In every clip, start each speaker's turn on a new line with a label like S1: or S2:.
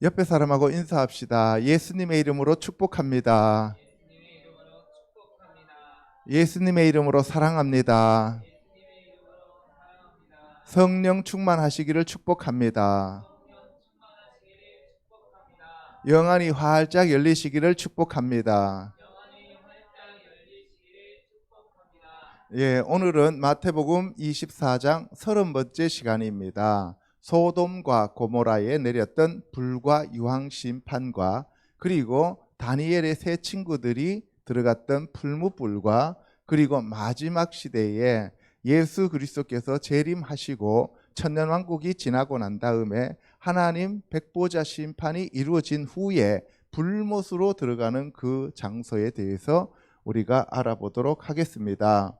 S1: 옆에 사람하고 인사합시다. 예수님의 이름으로 축복합니다.
S2: 예수님의 이름으로 축복합니다.
S1: 예수님의 이름으로 사랑합니다.
S2: 예수님의 이름으로 사랑합니다.
S1: 성령 충만하시기를 축복합니다.
S2: 성령 충만하시기를 축복합니다.
S1: 영안이 활짝 열리시기를 축복합니다.
S2: 영안이 활짝 열리시기를 축복합니다.
S1: 예, 오늘은 마태복음 24장 30번째 시간입니다. 소돔과 고모라에 내렸던 불과 유황 심판과 그리고 다니엘의 세 친구들이 들어갔던 풀무불과 그리고 마지막 시대에 예수 그리스도께서 재림하시고 천년왕국이 지나고 난 다음에 하나님 백보자 심판이 이루어진 후에 불못으로 들어가는 그 장소에 대해서 우리가 알아보도록 하겠습니다.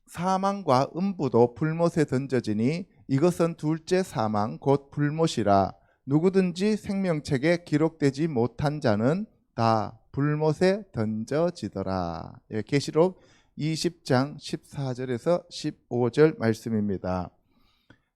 S1: 사망과 음부도 불못에 던져지니 이것은 둘째 사망 곧 불못이라 누구든지 생명책에 기록되지 못한 자는 다 불못에 던져지더라. 예, 계시록 20장 14절에서 15절 말씀입니다.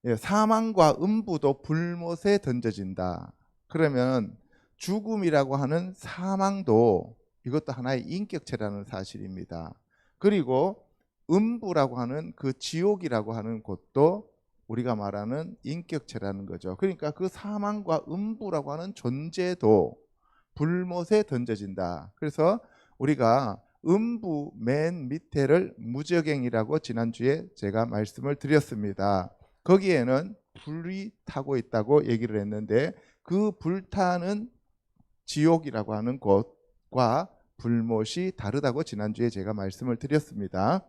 S1: 예, 사망과 음부도 불못에 던져진다. 그러면 죽음이라고 하는 사망도 이것도 하나의 인격체라는 사실입니다. 그리고 음부라고 하는 그 지옥이라고 하는 곳도 우리가 말하는 인격체라는 거죠. 그러니까 그 사망과 음부라고 하는 존재도 불못에 던져진다. 그래서 우리가 음부 맨 밑에를 무저갱이라고 지난주에 제가 말씀을 드렸습니다. 거기에는 불이 타고 있다고 얘기를 했는데 그 불타는 지옥이라고 하는 곳과 불못이 다르다고 지난주에 제가 말씀을 드렸습니다.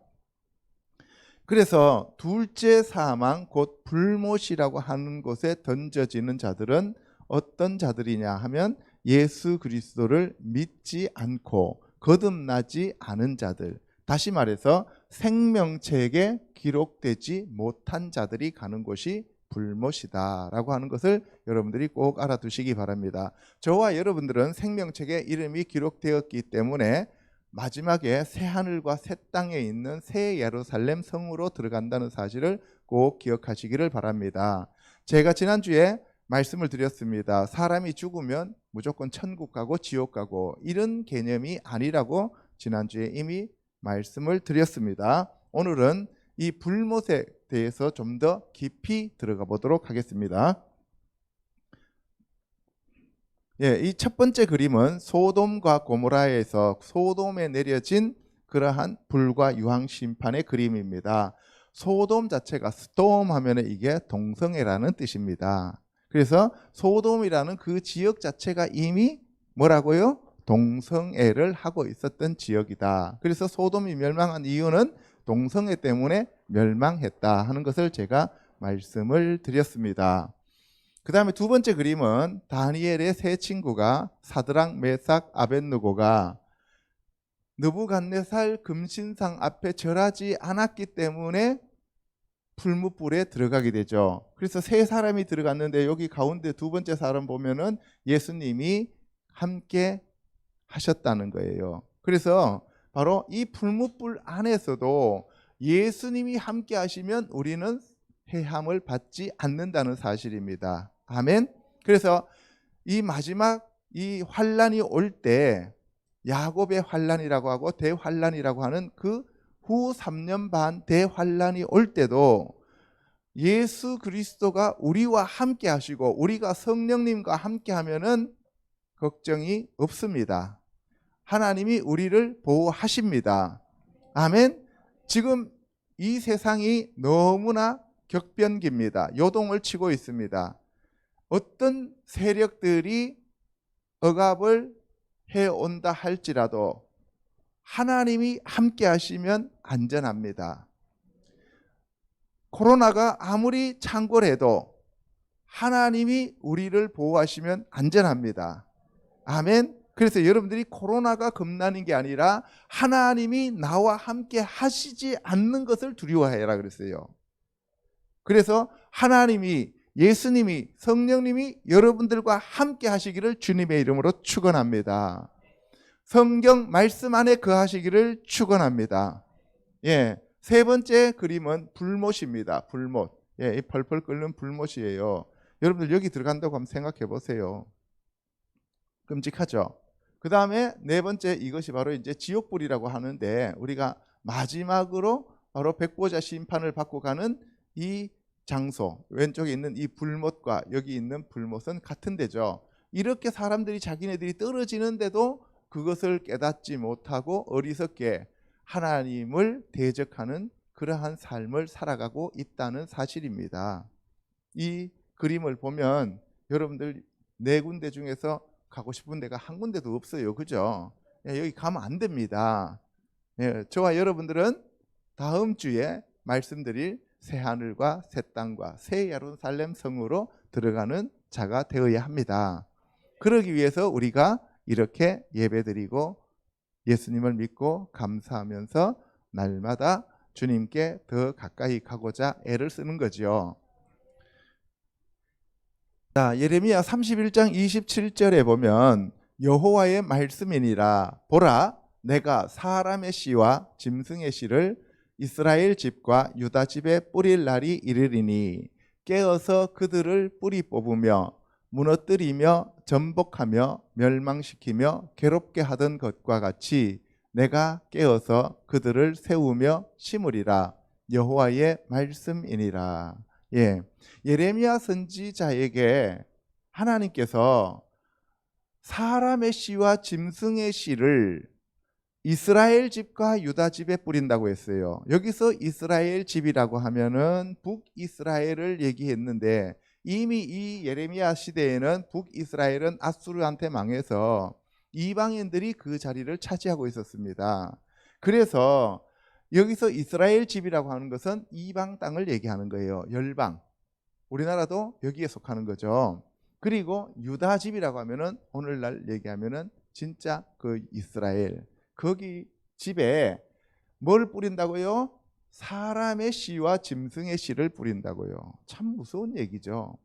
S1: 그래서 둘째 사망 곧 불못이라고 하는 곳에 던져지는 자들은 어떤 자들이냐 하면 예수 그리스도를 믿지 않고 거듭나지 않은 자들, 다시 말해서 생명책에 기록되지 못한 자들이 가는 곳이 불못이다라고 하는 것을 여러분들이 꼭 알아두시기 바랍니다. 저와 여러분들은 생명책에 이름이 기록되었기 때문에 마지막에 새 하늘과 새 땅에 있는 새 예루살렘 성으로 들어간다는 사실을 꼭 기억하시기를 바랍니다. 제가 지난주에 말씀을 드렸습니다. 사람이 죽으면 무조건 천국 가고 지옥 가고 이런 개념이 아니라고 지난주에 이미 말씀을 드렸습니다. 오늘은 이 불못에 대해서 좀 더 깊이 들어가 보도록 하겠습니다. 예, 이 첫 번째 그림은 소돔과 고모라에서 소돔에 내려진 그러한 불과 유황 심판의 그림입니다. 소돔 자체가 스톰 하면 이게 동성애라는 뜻입니다. 그래서 소돔이라는 그 지역 자체가 이미 뭐라고요? 동성애를 하고 있었던 지역이다. 그래서 소돔이 멸망한 이유는 동성애 때문에 멸망했다 하는 것을 제가 말씀을 드렸습니다. 그 다음에 두 번째 그림은 다니엘의 세 친구가 사드락, 메삭, 아벳느고가 느부갓네살 금신상 앞에 절하지 않았기 때문에 풀무불에 들어가게 되죠. 그래서 세 사람이 들어갔는데 여기 가운데 두 번째 사람 보면은 예수님이 함께 하셨다는 거예요. 그래서 바로 이 풀무불 안에서도 예수님이 함께 하시면 우리는 해함을 받지 않는다는 사실입니다. 아멘. 그래서 이 마지막 이 환란이 올 때 야곱의 환란이라고 하고 대환란이라고 하는 그 후 3년 반 대환란이 올 때도 예수 그리스도가 우리와 함께 하시고 우리가 성령님과 함께 하면은 걱정이 없습니다. 하나님이 우리를 보호하십니다. 아멘. 지금 이 세상이 너무나 격변기입니다. 요동을 치고 있습니다. 어떤 세력들이 억압을 해온다 할지라도 하나님이 함께 하시면 안전합니다. 코로나가 아무리 창궐해도 하나님이 우리를 보호하시면 안전합니다. 아멘. 그래서 여러분들이 코로나가 겁나는 게 아니라 하나님이 나와 함께 하시지 않는 것을 두려워해라 그랬어요. 그래서 하나님이, 예수님이, 성령님이 여러분들과 함께 하시기를 주님의 이름으로 축원합니다. 성경 말씀 안에 거하시기를 축원합니다. 예, 세 번째 그림은 불못입니다. 불못. 예, 이 펄펄 끓는 불못이에요. 여러분들 여기 들어간다고 한번 생각해 보세요. 끔찍하죠. 그 다음에 네 번째, 이것이 바로 이제 지옥불이라고 하는데, 우리가 마지막으로 바로 백보자 심판을 받고 가는 이 장소, 왼쪽에 있는 이 불못과 여기 있는 불못은 같은 데죠. 이렇게 사람들이 자기네들이 떨어지는데도 그것을 깨닫지 못하고 어리석게 하나님을 대적하는 그러한 삶을 살아가고 있다는 사실입니다. 이 그림을 보면 여러분들 네 군데 중에서 가고 싶은 데가 한 군데도 없어요. 그죠? 여기 가면 안 됩니다. 저와 여러분들은 다음 주에 말씀드릴 새 하늘과 새 땅과 새 예루살렘 성으로 들어가는 자가 되어야 합니다. 그러기 위해서 우리가 이렇게 예배드리고 예수님을 믿고 감사하면서 날마다 주님께 더 가까이 가고자 애를 쓰는 거죠. 자, 예레미야 31장 27절에 보면 여호와의 말씀이니라. 보라, 내가 사람의 씨와 짐승의 씨를 이스라엘 집과 유다 집에 뿌릴 날이 이르리니 깨어서 그들을 뿌리 뽑으며 무너뜨리며 전복하며 멸망시키며 괴롭게 하던 것과 같이 내가 깨어서 그들을 세우며 심으리라. 여호와의 말씀이니라. 예레미야 선지자에게 하나님께서 사람의 씨와 짐승의 씨를 이스라엘 집과 유다 집에 뿌린다고 했어요. 여기서 이스라엘 집이라고 하면은 북이스라엘을 얘기했는데, 이미 이 예레미야 시대에는 북이스라엘은 아수르한테 망해서 이방인들이 그 자리를 차지하고 있었습니다. 그래서 여기서 이스라엘 집이라고 하는 것은 이방 땅을 얘기하는 거예요. 열방. 우리나라도 여기에 속하는 거죠. 그리고 유다 집이라고 하면은 오늘날 얘기하면은 진짜 그 이스라엘, 거기 집에 뭘 뿌린다고요? 사람의 씨와 짐승의 씨를 뿌린다고요. 참 무서운 얘기죠.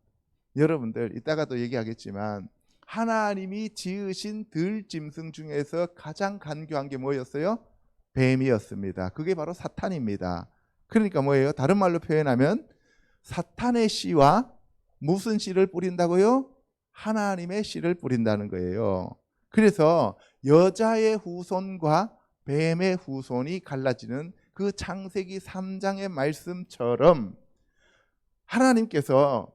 S1: 여러분들 이따가도 얘기하겠지만 하나님이 지으신 들짐승 중에서 가장 간교한 게 뭐였어요? 뱀이었습니다. 그게 바로 사탄입니다. 그러니까 뭐예요? 다른 말로 표현하면 사탄의 씨와 무슨 씨를 뿌린다고요? 하나님의 씨를 뿌린다는 거예요. 그래서 여자의 후손과 뱀의 후손이 갈라지는 그 창세기 3장의 말씀처럼 하나님께서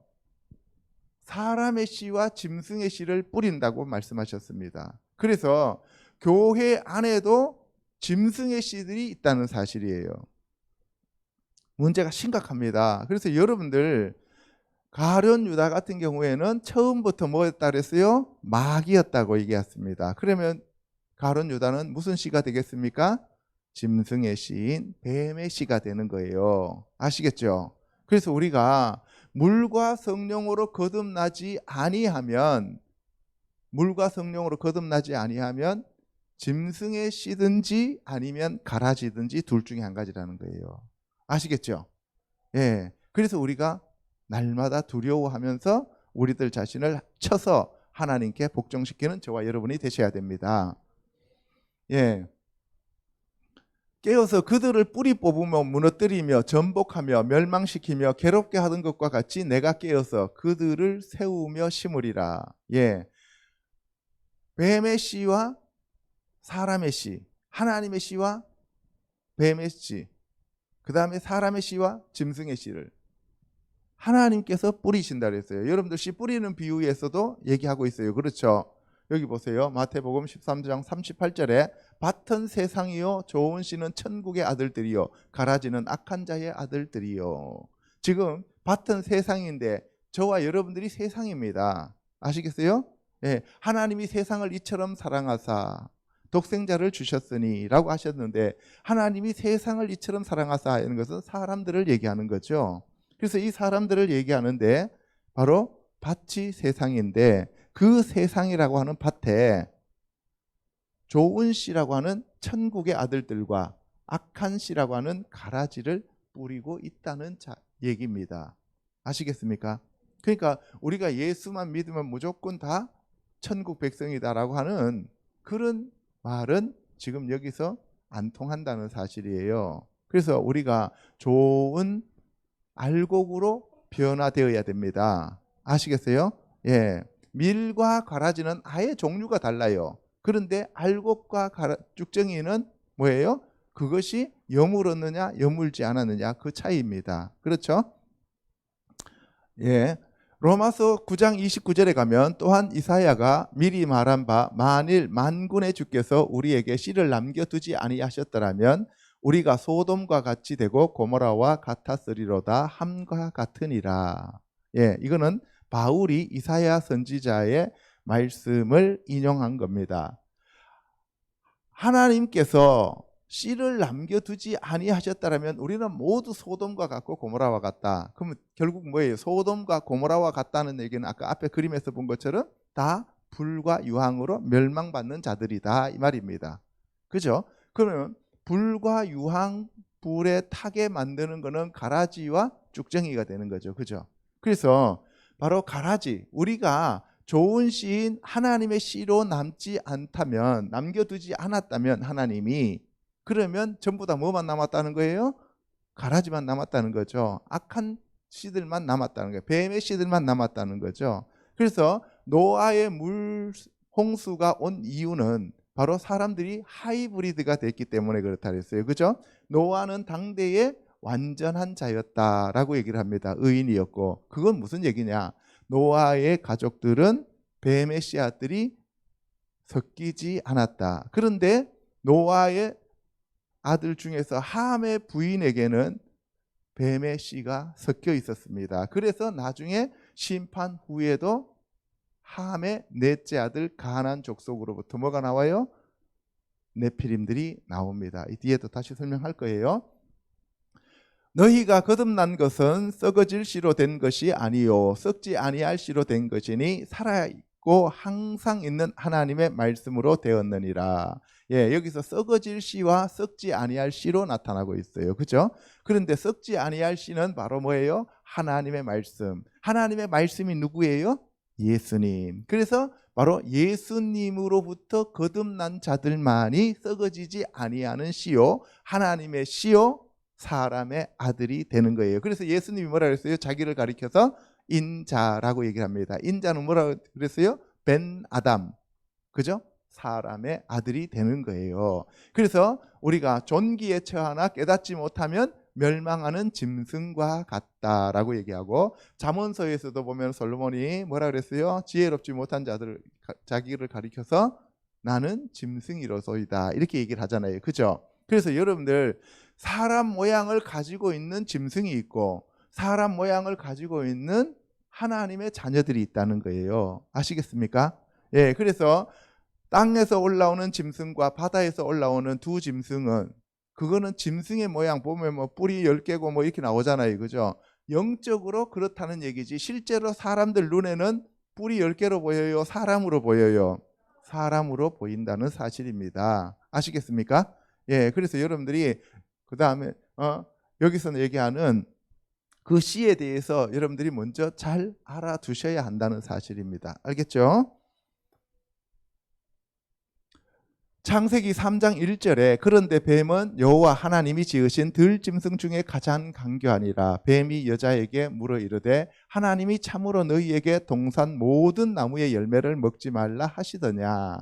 S1: 사람의 씨와 짐승의 씨를 뿌린다고 말씀하셨습니다. 그래서 교회 안에도 짐승의 씨들이 있다는 사실이에요. 문제가 심각합니다. 그래서 여러분들 가룟 유다 같은 경우에는 처음부터 뭐였다 그랬어요? 마귀였다고 얘기했습니다. 그러면 가룟 유다는 무슨 씨가 되겠습니까? 짐승의 씨인 뱀의 씨가 되는 거예요. 아시겠죠? 그래서 우리가 물과 성령으로 거듭나지 아니하면 짐승의 씨든지 아니면 가라지든지 둘 중에 한 가지라는 거예요. 아시겠죠? 그래서 우리가 날마다 두려워하면서 우리들 자신을 쳐서 하나님께 복종시키는 저와 여러분이 되셔야 됩니다. 깨어서 그들을 뿌리 뽑으며 무너뜨리며 전복하며 멸망시키며 괴롭게 하던 것과 같이 내가 깨어서 그들을 세우며 심으리라. 뱀의 씨와 사람의 씨, 하나님의 씨와 뱀의 씨, 그 다음에 사람의 씨와 짐승의 씨를 하나님께서 뿌리신다 그랬어요. 여러분들 씨 뿌리는 비유에서도 얘기하고 있어요. 그렇죠? 여기 보세요. 마태복음 13장 38절에 밭은 세상이요 좋은 씨는 천국의 아들들이요 가라지는 악한 자의 아들들이요. 지금 밭은 세상인데 저와 여러분들이 세상입니다. 아시겠어요? 하나님이 세상을 이처럼 사랑하사 독생자를 주셨으니 라고 하셨는데, 하나님이 세상을 이처럼 사랑하사 하는 것은 사람들을 얘기하는 거죠. 그래서 이 사람들을 얘기하는데 바로 밭이 세상인데, 그 세상이라고 하는 밭에 좋은 씨라고 하는 천국의 아들들과 악한 씨라고 하는 가라지를 뿌리고 있다는 얘기입니다. 아시겠습니까? 그러니까 우리가 예수만 믿으면 무조건 다 천국 백성이다라고 하는 그런 말은 지금 여기서 안 통한다는 사실이에요. 그래서 우리가 좋은 알곡으로 변화되어야 됩니다. 아시겠어요? 밀과 가라지는 아예 종류가 달라요. 그런데 알곡과 쭉정이는 뭐예요? 그것이 여물었느냐 여물지 않았느냐 그 차이입니다. 그렇죠? 예. 로마서 9장 29절에 가면 또한 이사야가 미리 말한 바 만일 만군의 주께서 우리에게 씨를 남겨두지 아니하셨더라면 우리가 소돔과 같이 되고 고모라와 같았으리로다 함과 같으니라. 예, 이거는 바울이 이사야 선지자의 말씀을 인용한 겁니다. 하나님께서 씨를 남겨두지 아니하셨다라면 우리는 모두 소돔과 같고 고모라와 같다. 그러면 결국 뭐예요? 소돔과 고모라와 같다는 얘기는 아까 앞에 그림에서 본 것처럼 다 불과 유황으로 멸망받는 자들이다 이 말입니다. 그죠? 그러면 불과 유황 불에 타게 만드는 거는 가라지와 쭉정이가 되는 거죠. 그죠? 그래서 바로 가라지, 우리가 좋은 씨인 하나님의 씨로 남지 않다면, 남겨두지 않았다면 하나님이, 그러면 전부 다 뭐만 남았다는 거예요? 가라지만 남았다는 거죠. 악한 씨들만 남았다는 거예요. 뱀의 씨들만 남았다는 거죠. 그래서 노아의 물 홍수가 온 이유는 바로 사람들이 하이브리드가 됐기 때문에 그렇다 그랬어요. 그죠? 노아는 당대의 완전한 자였다라고 얘기를 합니다. 의인이었고. 그건 무슨 얘기냐? 노아의 가족들은 뱀의 씨앗들이 섞이지 않았다. 그런데 노아의 아들 중에서 함의 부인에게는 뱀의 씨가 섞여 있었습니다. 그래서 나중에 심판 후에도 함의 넷째 아들 가나안 족속으로부터 뭐가 나와요? 네피림들이 나옵니다. 이 뒤에도 다시 설명할 거예요. 너희가 거듭난 것은 썩어질 씨로 된 것이 아니요 썩지 아니할 씨로 된 것이니 살아있고 항상 있는 하나님의 말씀으로 되었느니라. 예, 여기서 썩어질 씨와 썩지 아니할 씨로 나타나고 있어요. 그죠? 그런데 썩지 아니할 씨는 바로 뭐예요? 하나님의 말씀. 하나님의 말씀이 누구예요? 예수님. 그래서 바로 예수님으로부터 거듭난 자들만이 썩어지지 아니하는 씨요 하나님의 씨요 사람의 아들이 되는 거예요. 그래서 예수님이 뭐라 그랬어요? 자기를 가리켜서 인자라고 얘기를 합니다. 인자는 뭐라고 그랬어요? 벤 아담. 그죠? 사람의 아들이 되는 거예요. 그래서 우리가 존귀에 처하나 깨닫지 못하면 멸망하는 짐승과 같다라고 얘기하고, 잠언서에서도 보면 솔로몬이 뭐라 그랬어요? 지혜롭지 못한 자들을 자기를 가리켜서 나는 짐승이로소이다 이렇게 얘기를 하잖아요. 그죠? 그래서 여러분들 사람 모양을 가지고 있는 짐승이 있고 사람 모양을 가지고 있는 하나님의 자녀들이 있다는 거예요. 아시겠습니까? 예, 그래서 땅에서 올라오는 짐승과 바다에서 올라오는 두 짐승은, 그거는 짐승의 모양 보면 뭐 뿔이 10개고 뭐 이렇게 나오잖아요. 그죠? 영적으로 그렇다는 얘기지 실제로 사람들 눈에는 뿔이 10개로 보여요? 사람으로 보여요? 사람으로 보인다는 사실입니다. 아시겠습니까? 예, 그래서 여러분들이 그 다음에 여기서 얘기하는 그 씨에 대해서 여러분들이 먼저 잘 알아두셔야 한다는 사실입니다. 알겠죠? 창세기 3장 1절에 그런데 뱀은 여호와 하나님이 지으신 들짐승 중에 가장 간교하니라. 뱀이 여자에게 물어 이르되 하나님이 참으로 너희에게 동산 모든 나무의 열매를 먹지 말라 하시더냐.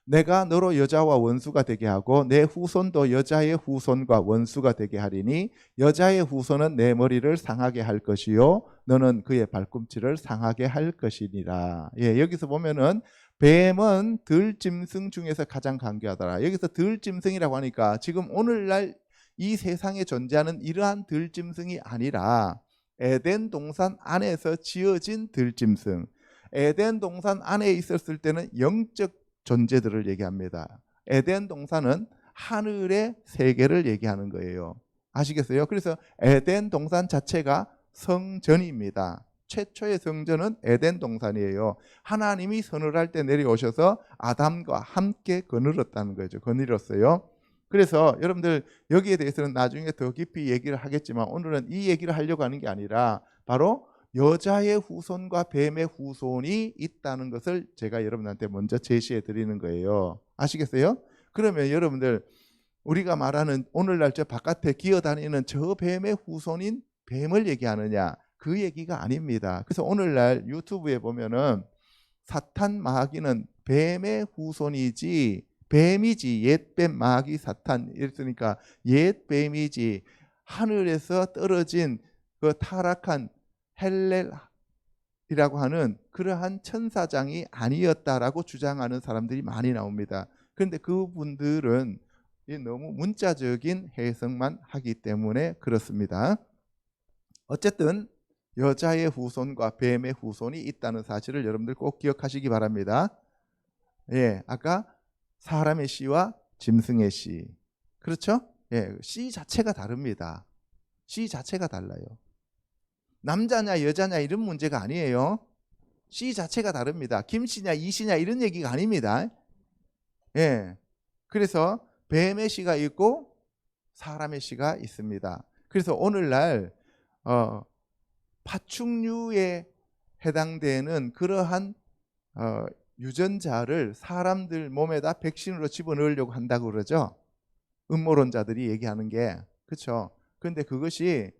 S1: 내가 너로 여자와 원수가 되게 하고 내 후손도 여자의 후손과 원수가 되게 하리니 여자의 후손은 내 머리를 상하게 할 것이요 너는 그의 발꿈치를 상하게 할 것이니라. 예, 여기서 보면은 뱀은 들짐승 중에서 가장 간교하더라. 여기서 들짐승이라고 하니까 지금 오늘날 이 세상에 존재하는 이러한 들짐승이 아니라 에덴 동산 안에서 지어진 들짐승. 에덴 동산 안에 있었을 때는 영적 존재들을 얘기합니다. 에덴 동산은 하늘의 세계를 얘기하는 거예요. 아시겠어요? 그래서 에덴 동산 자체가 성전입니다. 최초의 성전은 에덴 동산이에요. 하나님이 서늘할 때 내려오셔서 아담과 함께 거느렸다는 거죠. 거느렸어요. 그래서 여러분들 여기에 대해서는 나중에 더 깊이 얘기를 하겠지만 오늘은 이 얘기를 하려고 하는 게 아니라 바로 여자의 후손과 뱀의 후손이 있다는 것을 제가 여러분한테 먼저 제시해 드리는 거예요. 아시겠어요? 그러면 여러분들 우리가 말하는 오늘날 저 바깥에 기어다니는 저 뱀의 후손인 뱀을 얘기하느냐? 그 얘기가 아닙니다. 그래서 오늘날 유튜브에 보면은 사탄 마귀는 뱀의 후손이지 뱀이지 옛뱀 마귀 사탄 이랬으니까 옛뱀이지 하늘에서 떨어진 그 타락한 헬렐이라고 하는 그러한 천사장이 아니었다라고 주장하는 사람들이 많이 나옵니다. 그런데 그분들은 너무 문자적인 해석만 하기 때문에 그렇습니다. 어쨌든 여자의 후손과 뱀의 후손이 있다는 사실을 여러분들 꼭 기억하시기 바랍니다. 예, 아까 사람의 씨와 짐승의 씨. 그렇죠? 예, 씨 자체가 다릅니다. 씨 자체가 달라요. 남자냐 여자냐 이런 문제가 아니에요. 씨 자체가 다릅니다. 김씨냐 이씨냐 이런 얘기가 아닙니다. 예. 그래서 뱀의 씨가 있고 사람의 씨가 있습니다. 그래서 오늘날 파충류에 해당되는 그러한 유전자를 사람들 몸에다 백신으로 집어넣으려고 한다고 그러죠. 음모론자들이 얘기하는 게 그렇죠. 그런데 그것이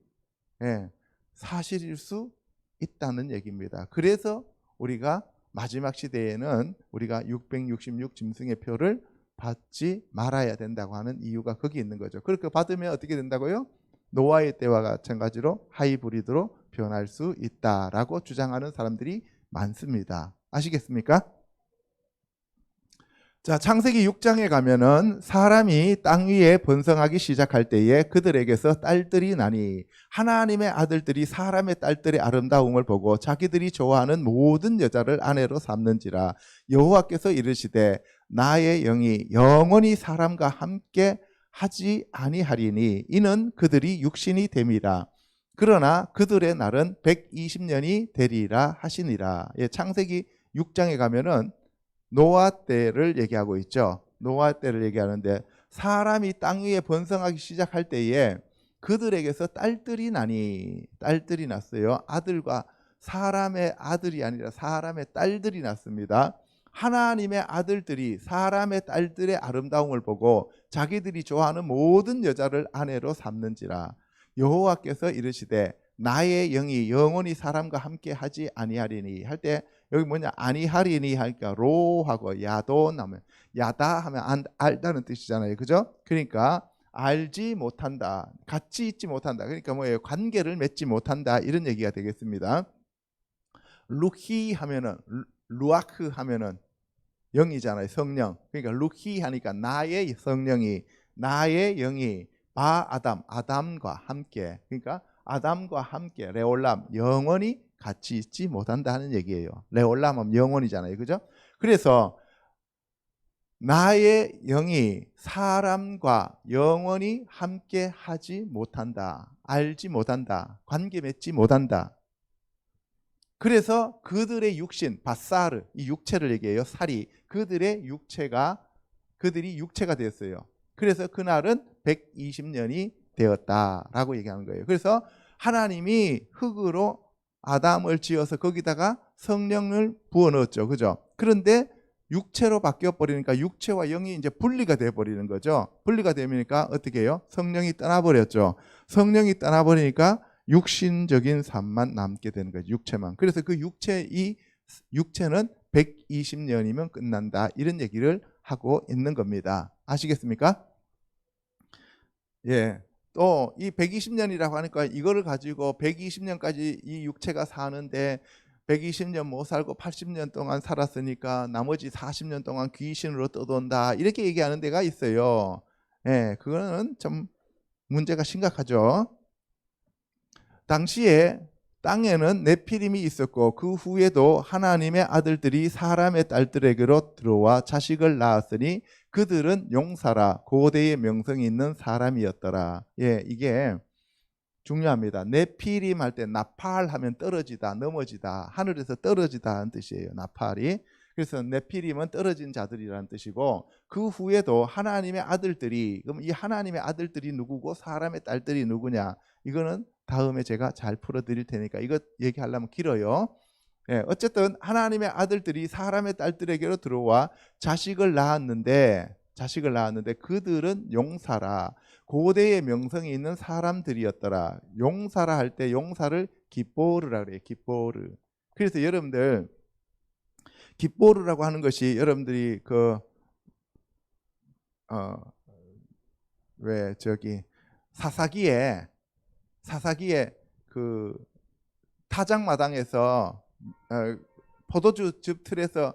S1: 사실일 수 있다는 얘기입니다. 그래서 우리가 마지막 시대에는 우리가 666 짐승의 표를 받지 말아야 된다고 하는 이유가 거기 있는 거죠. 그렇게 받으면 어떻게 된다고요? 노아의 때와 마찬가지로 하이브리드로 변할 수 있다라고 주장하는 사람들이 많습니다. 아시겠습니까? 자, 창세기 6장에 가면은 사람이 땅 위에 번성하기 시작할 때에 그들에게서 딸들이 나니 하나님의 아들들이 사람의 딸들의 아름다움을 보고 자기들이 좋아하는 모든 여자를 아내로 삼는지라. 여호와께서 이르시되 나의 영이 영원히 사람과 함께 하지 아니하리니 이는 그들이 육신이 됨이라. 그러나 그들의 날은 120년이 되리라 하시니라. 예, 창세기 6장에 가면은 노아 때를 얘기하고 있죠. 노아 때를 얘기하는데 사람이 땅 위에 번성하기 시작할 때에 그들에게서 딸들이 나니 딸들이 났어요. 아들과 사람의 아들이 아니라 사람의 딸들이 났습니다. 하나님의 아들들이 사람의 딸들의 아름다움을 보고 자기들이 좋아하는 모든 여자를 아내로 삼는지라. 여호와께서 이르시되 나의 영이 영원히 사람과 함께 하지 아니하리니 할 때 여기 뭐냐 아니하리니 하니까 로하고 야돈 하면 야다 하면 알다는 뜻이잖아요. 그죠? 그러니까 알지 못한다. 같이 있지 못한다. 그러니까 뭐예요? 관계를 맺지 못한다. 이런 얘기가 되겠습니다. 루히 하면은 루아크 하면은 영이잖아요. 성령. 그러니까 루히 하니까 나의 성령이 나의 영이 바 아담과 함께 그러니까 아담과 함께 레올람 영원히 같이 있지 못한다는 얘기예요. 레올람은 영원이잖아요. 그죠? 그래서 나의 영이 사람과 영원히 함께 하지 못한다. 알지 못한다. 관계 맺지 못한다. 그래서 그들의 육신, 바사르, 이 육체를 얘기해요. 살이. 그들이 육체가 되었어요. 그래서 그날은 120년이 되었다라고 얘기하는 거예요. 그래서 하나님이 흙으로 아담을 지어서 거기다가 성령을 부어 넣었죠. 그죠? 그런데 육체로 바뀌어 버리니까 육체와 영이 이제 분리가 돼 버리는 거죠. 분리가 되니까 어떻게 해요? 성령이 떠나버렸죠. 성령이 떠나버리니까 육신적인 삶만 남게 되는 거죠. 육체만. 그래서 그 육체는 120년이면 끝난다. 이런 얘기를 하고 있는 겁니다. 아시겠습니까? 예. 또 이 120년이라고 하니까 이거를 가지고 120년까지 이 육체가 사는데 120년 못 살고 80년 동안 살았으니까 나머지 40년 동안 귀신으로 떠돈다. 이렇게 얘기하는 데가 있어요. 예, 그거는 좀 문제가 심각하죠. 당시에 땅에는 네피림이 있었고 그 후에도 하나님의 아들들이 사람의 딸들에게로 들어와 자식을 낳았으니 그들은 용사라 고대의 명성이 있는 사람이었더라. 예, 이게 중요합니다. 네피림 할 때 나팔 하면 떨어지다, 넘어지다, 하늘에서 떨어지다 하는 뜻이에요. 나팔이. 그래서 네피림은 떨어진 자들이라는 뜻이고 그 후에도 하나님의 아들들이 그럼 이 하나님의 아들들이 누구고 사람의 딸들이 누구냐? 이거는 다음에 제가 잘 풀어드릴 테니까 이거 얘기하려면 길어요. 예, 어쨌든 하나님의 아들들이 사람의 딸들에게로 들어와 자식을 낳았는데 그들은 용사라 고대의 명성이 있는 사람들이었더라. 용사라 할 때 용사를 기뽀르라 그래요. 기뽀르. 그래서 여러분들 깃보르라고 하는 것이 여러분들이 왜 저기 사사기에 그 타작마당에서 포도주 즙 틀에서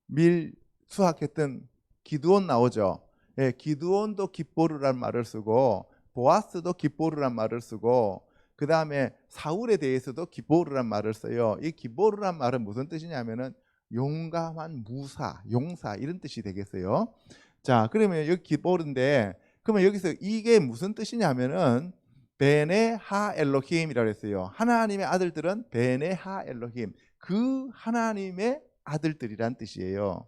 S1: 밀 수확했던 기드온 나오죠. 예, 기드온도 깃보르란 말을 쓰고 보아스도 깃보르란 말을 쓰고 그 다음에 사울에 대해서도 깃보르란 말을 써요. 이 깃보르란 말은 무슨 뜻이냐면은 용감한 무사, 용사 이런 뜻이 되겠어요. 자, 그러면 여기 깃보르인데 그러면 여기서 이게 무슨 뜻이냐면은 베네 하 엘로힘이라고 했어요. 하나님의 아들들은 베네 하 엘로힘, 그 하나님의 아들들이란 뜻이에요.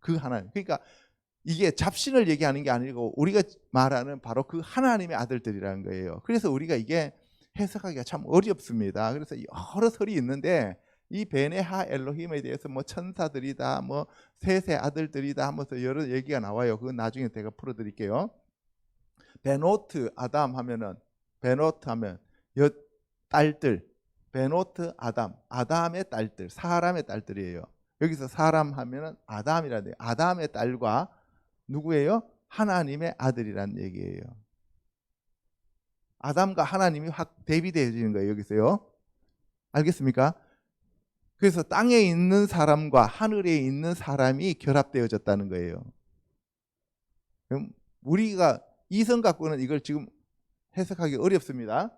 S1: 그 하나님. 그러니까 이게 잡신을 얘기하는 게 아니고 우리가 말하는 바로 그 하나님의 아들들이라는 거예요. 그래서 우리가 이게 해석하기가 참 어렵습니다. 그래서 여러 설이 있는데 이 베네하 엘로힘에 대해서 뭐 천사들이다, 뭐 셋의 아들들이다 하면서 여러 얘기가 나와요. 그건 나중에 제가 풀어드릴게요. 베노트 아담 하면은 베노트 하면 딸들, 베노트 아담, 아담의 딸들, 사람의 딸들이에요. 여기서 사람 하면은 아담이라 돼요. 아담의 딸과 누구예요? 하나님의 아들이란 얘기예요. 아담과 하나님이 확 대비되어지는 거예요. 여기서요. 알겠습니까? 그래서 땅에 있는 사람과 하늘에 있는 사람이 결합되어졌다는 거예요. 그럼 우리가 이성 갖고는 이걸 지금 해석하기 어렵습니다.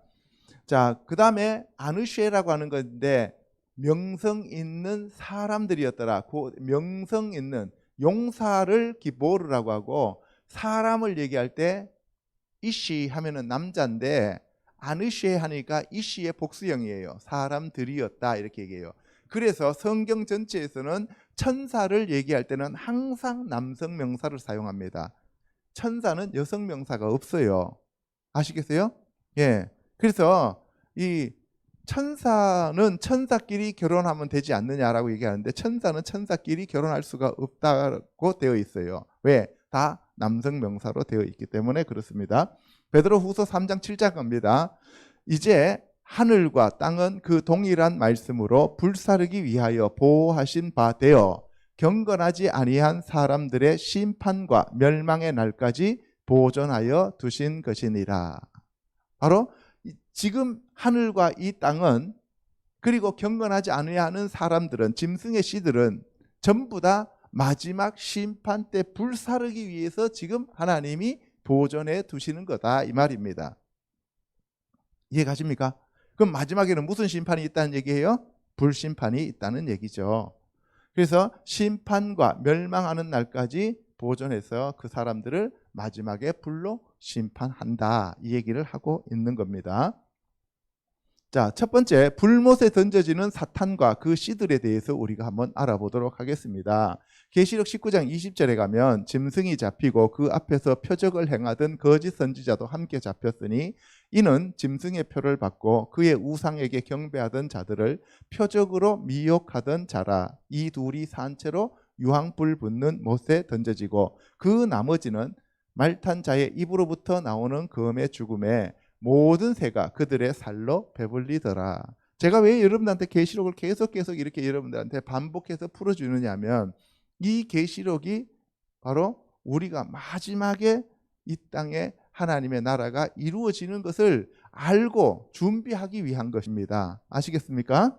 S1: 자, 그 다음에 아누쉐라고 하는 건데 명성 있는 사람들이었더라. 그 명성 있는 용사를 기보르라고 하고 사람을 얘기할 때 이시 하면은 남자인데 아누쉐 하니까 이시의 복수형이에요. 사람들이었다 이렇게 얘기해요. 그래서 성경 전체에서는 천사를 얘기할 때는 항상 남성 명사를 사용합니다. 천사는 여성 명사가 없어요. 아시겠어요? 예. 그래서 이 천사는 천사끼리 결혼하면 되지 않느냐라고 얘기하는데 천사는 천사끼리 결혼할 수가 없다고 되어 있어요. 왜? 다 남성 명사로 되어 있기 때문에 그렇습니다. 베드로후서 3장 7절 갑니다. 이제 하늘과 땅은 그 동일한 말씀으로 불사르기 위하여 보호하신 바 되어 경건하지 아니한 사람들의 심판과 멸망의 날까지 보존하여 두신 것이니라. 바로 지금 하늘과 이 땅은 그리고 경건하지 아니하는 사람들은 짐승의 씨들은 전부 다 마지막 심판 때 불사르기 위해서 지금 하나님이 보존해 두시는 거다 이 말입니다. 이해가십니까? 그럼 마지막에는 무슨 심판이 있다는 얘기예요? 불심판이 있다는 얘기죠. 그래서 심판과 멸망하는 날까지 보존해서 그 사람들을 마지막에 불로 심판한다 이 얘기를 하고 있는 겁니다. 자, 첫 번째 불못에 던져지는 사탄과 그 씨들에 대해서 우리가 한번 알아보도록 하겠습니다. 계시록 19장 20절에 가면 짐승이 잡히고 그 앞에서 표적을 행하던 거짓 선지자도 함께 잡혔으니 이는 짐승의 표를 받고 그의 우상에게 경배하던 자들을 표적으로 미혹하던 자라. 이 둘이 산채로 유황불 붙는 못에 던져지고 그 나머지는 말탄 자의 입으로부터 나오는 검의 죽음에 모든 새가 그들의 살로 배불리더라. 제가 왜 여러분들한테 계시록을 계속 이렇게 여러분들한테 반복해서 풀어주느냐 하면 이 계시록이 바로 우리가 마지막에 이 땅에 하나님의 나라가 이루어지는 것을 알고 준비하기 위한 것입니다. 아시겠습니까?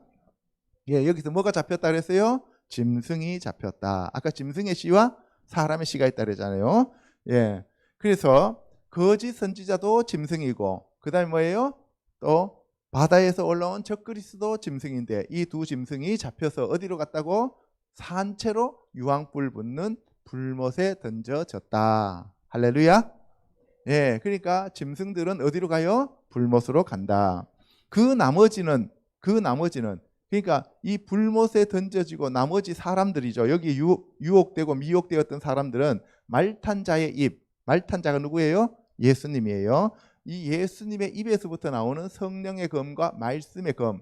S1: 예, 여기서 뭐가 잡혔다 그랬어요? 짐승이 잡혔다. 아까 짐승의 씨와 사람의 씨가 있다 그랬잖아요. 예, 그래서 거짓 선지자도 짐승이고 그 다음에 뭐예요? 또 바다에서 올라온 적그리스도 짐승인데 이 두 짐승이 잡혀서 어디로 갔다고? 산채로 유황불 붙는 불못에 던져졌다. 할렐루야. 예, 그러니까 짐승들은 어디로 가요? 불못으로 간다. 그 나머지는 그러니까 이 불못에 던져지고 나머지 사람들이죠. 여기 유혹되고 미혹되었던 사람들은 말탄자의 입, 말탄자가 누구예요? 예수님이에요. 이 예수님의 입에서부터 나오는 성령의 검과 말씀의 검,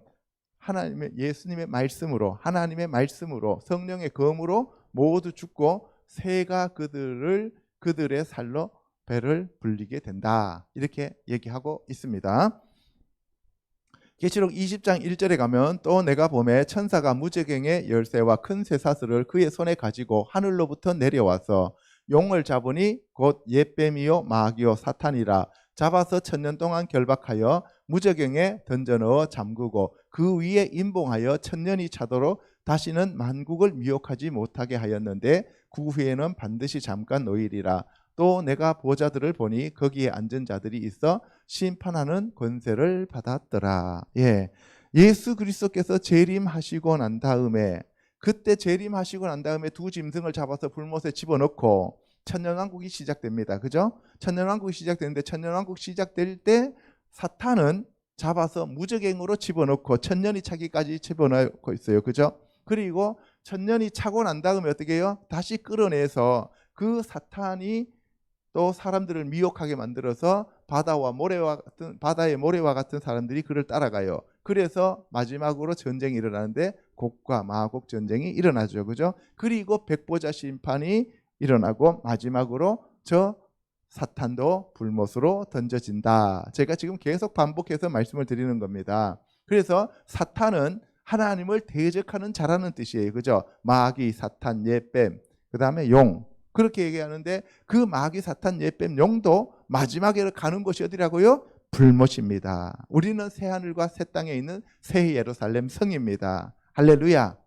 S1: 예수님의 말씀으로, 하나님의 말씀으로, 성령의 검으로 모두 죽고 새가 그들의 살로 배를 불리게 된다. 이렇게 얘기하고 있습니다. 계시록 20장 1절에 가면 또 내가 보매 천사가 무저갱의 열쇠와 큰 쇠사슬을 그의 손에 가지고 하늘로부터 내려와서 용을 잡으니 곧 옛뱀이요 마귀요 사탄이라 잡아서 1000년 동안 결박하여 무저갱에 던져 넣어 잠그고 그 위에 임봉하여 1000년이 차도록 다시는 만국을 미혹하지 못하게 하였는데 그 후에는 반드시 잠깐 노일이라. 또 내가 보좌들을 보니 거기에 앉은 자들이 있어 심판하는 권세를 받았더라. 예수 그리스도께서 재림하시고 난 다음에, 그때 재림하시고 난 다음에 두 짐승을 잡아서 불못에 집어넣고 천년왕국이 시작됩니다. 그죠? 천년왕국이 시작되는데 천년왕국 시작될 때 사탄은 잡아서 무저갱으로 집어넣고 천년이 차기까지 집어넣고 있어요. 그죠? 그리고 천년이 차고 난 다음에 어떻게 해요? 다시 끌어내서 그 사탄이 또 사람들을 미혹하게 만들어서 바다의 모래와 같은 사람들이 그를 따라가요. 그래서 마지막으로 전쟁이 일어나는데 곡과 마곡 전쟁이 일어나죠. 그죠? 그리고 백보자 심판이 일어나고 마지막으로 저 사탄도 불못으로 던져진다. 제가 지금 계속 반복해서 말씀을 드리는 겁니다. 그래서 사탄은 하나님을 대적하는 자라는 뜻이에요. 그죠? 마귀, 사탄, 옛뱀, 그 다음에 용. 그렇게 얘기하는데 그 마귀, 사탄, 옛뱀, 용도 마지막에 가는 곳이 어디라고요? 불못입니다. 우리는 새하늘과 새 땅에 있는 새 예루살렘 성입니다. 할렐루야.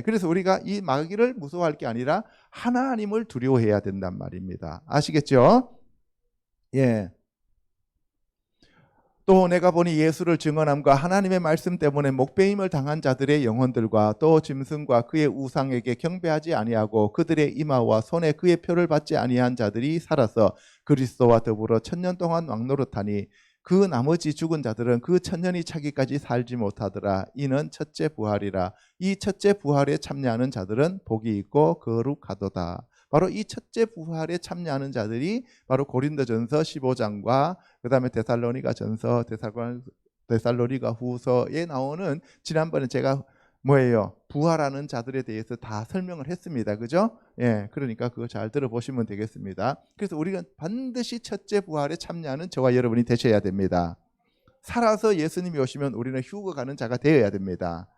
S1: 그래서 우리가 이 마귀를 무서워할 게 아니라 하나님을 두려워해야 된단 말입니다. 아시겠죠? 또 내가 보니 예수를 증언함과 하나님의 말씀 때문에 목배임을 당한 자들의 영혼들과 또 짐승과 그의 우상에게 경배하지 아니하고 그들의 이마와 손에 그의 표를 받지 아니한 자들이 살아서 그리스도와 더불어 1000년 동안 왕노릇하니 그 나머지 죽은 자들은 그 1000년이 차기까지 살지 못하더라. 이는 첫째 부활이라. 이 첫째 부활에 참여하는 자들은 복이 있고 거룩하도다. 바로 이 첫째 부활에 참여하는 자들이 바로 고린도전서 15장과 그 다음에 데살로니가전서, 데살로니가 후서에 나오는, 지난번에 제가 부활하는 자들에 대해서 다 설명을 했습니다. 그죠? 그러니까 그거 잘 들어보시면 되겠습니다. 그래서 우리가 반드시 첫째 부활에 참여하는 저와 여러분이 되셔야 됩니다. 살아서 예수님이 오시면 우리는 휴거 가는 자가 되어야 됩니다.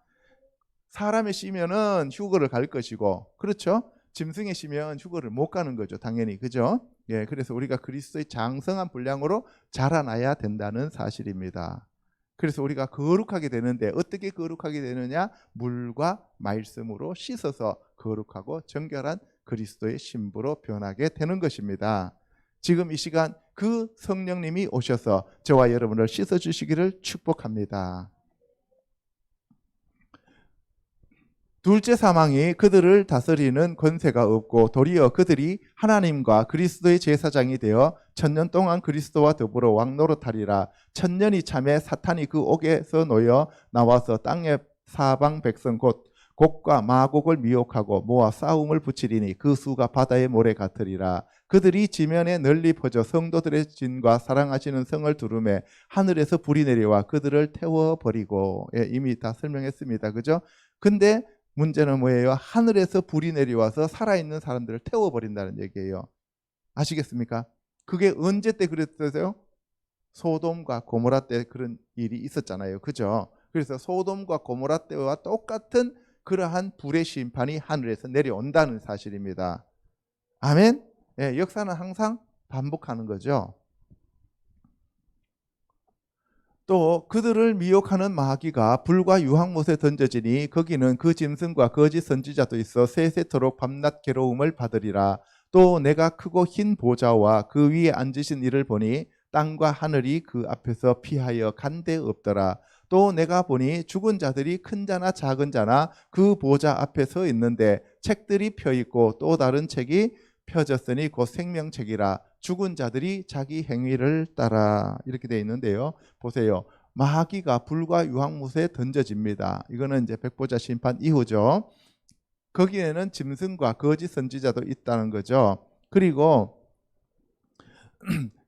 S1: 사람의 씨면은 휴거를 갈 것이고, 그렇죠? 짐승의 씨면 휴거를 못 가는 거죠. 당연히. 그죠? 그래서 우리가 그리스도의 장성한 분량으로 자라나야 된다는 사실입니다. 그래서 우리가 거룩하게 되는데 어떻게 거룩하게 되느냐? 물과 말씀으로 씻어서 거룩하고 정결한 그리스도의 신부로 변하게 되는 것입니다. 지금 이 시간 그 성령님이 오셔서 저와 여러분을 씻어주시기를 축복합니다. 둘째 사망이 그들을 다스리는 권세가 없고 도리어 그들이 하나님과 그리스도의 제사장이 되어 1000년 동안 그리스도와 더불어 왕노릇하리라. 1000년이 참에 사탄이 그 옥에서 놓여 나와서 땅의 사방 백성 곧 곡과 마곡을 미혹하고 모아 싸움을 붙이리니 그 수가 바다의 모래 같으리라. 그들이 지면에 널리 퍼져 성도들의 진과 사랑하시는 성을 두루매 하늘에서 불이 내려와 그들을 태워버리고. 이미 다 설명했습니다. 그죠? 근데 문제는 뭐예요? 하늘에서 불이 내려와서 살아있는 사람들을 태워버린다는 얘기예요. 아시겠습니까? 그게 언제 때 그랬어요? 소돔과 고모라 때 그런 일이 있었잖아요. 그죠? 그래서 소돔과 고모라 때와 똑같은 그러한 불의 심판이 하늘에서 내려온다는 사실입니다. 아멘? 역사는 항상 반복하는 거죠. 또 그들을 미혹하는 마귀가 불과 유황못에 던져지니 거기는 그 짐승과 거짓 선지자도 있어 세세토록 밤낮 괴로움을 받으리라. 또 내가 크고 흰 보좌와 그 위에 앉으신 이를 보니 땅과 하늘이 그 앞에서 피하여 간 데 없더라. 또 내가 보니 죽은 자들이 큰 자나 작은 자나 그 보좌 앞에 서 있는데 책들이 펴 있고 또 다른 책이 펴졌으니 곧 생명책이라. 죽은 자들이 자기 행위를 따라. 이렇게 되어 있는데요. 보세요. 마귀가 불과 유황못에 던져집니다. 이거는 이제 백보자 심판 이후죠. 거기에는 짐승과 거짓 선지자도 있다는 거죠. 그리고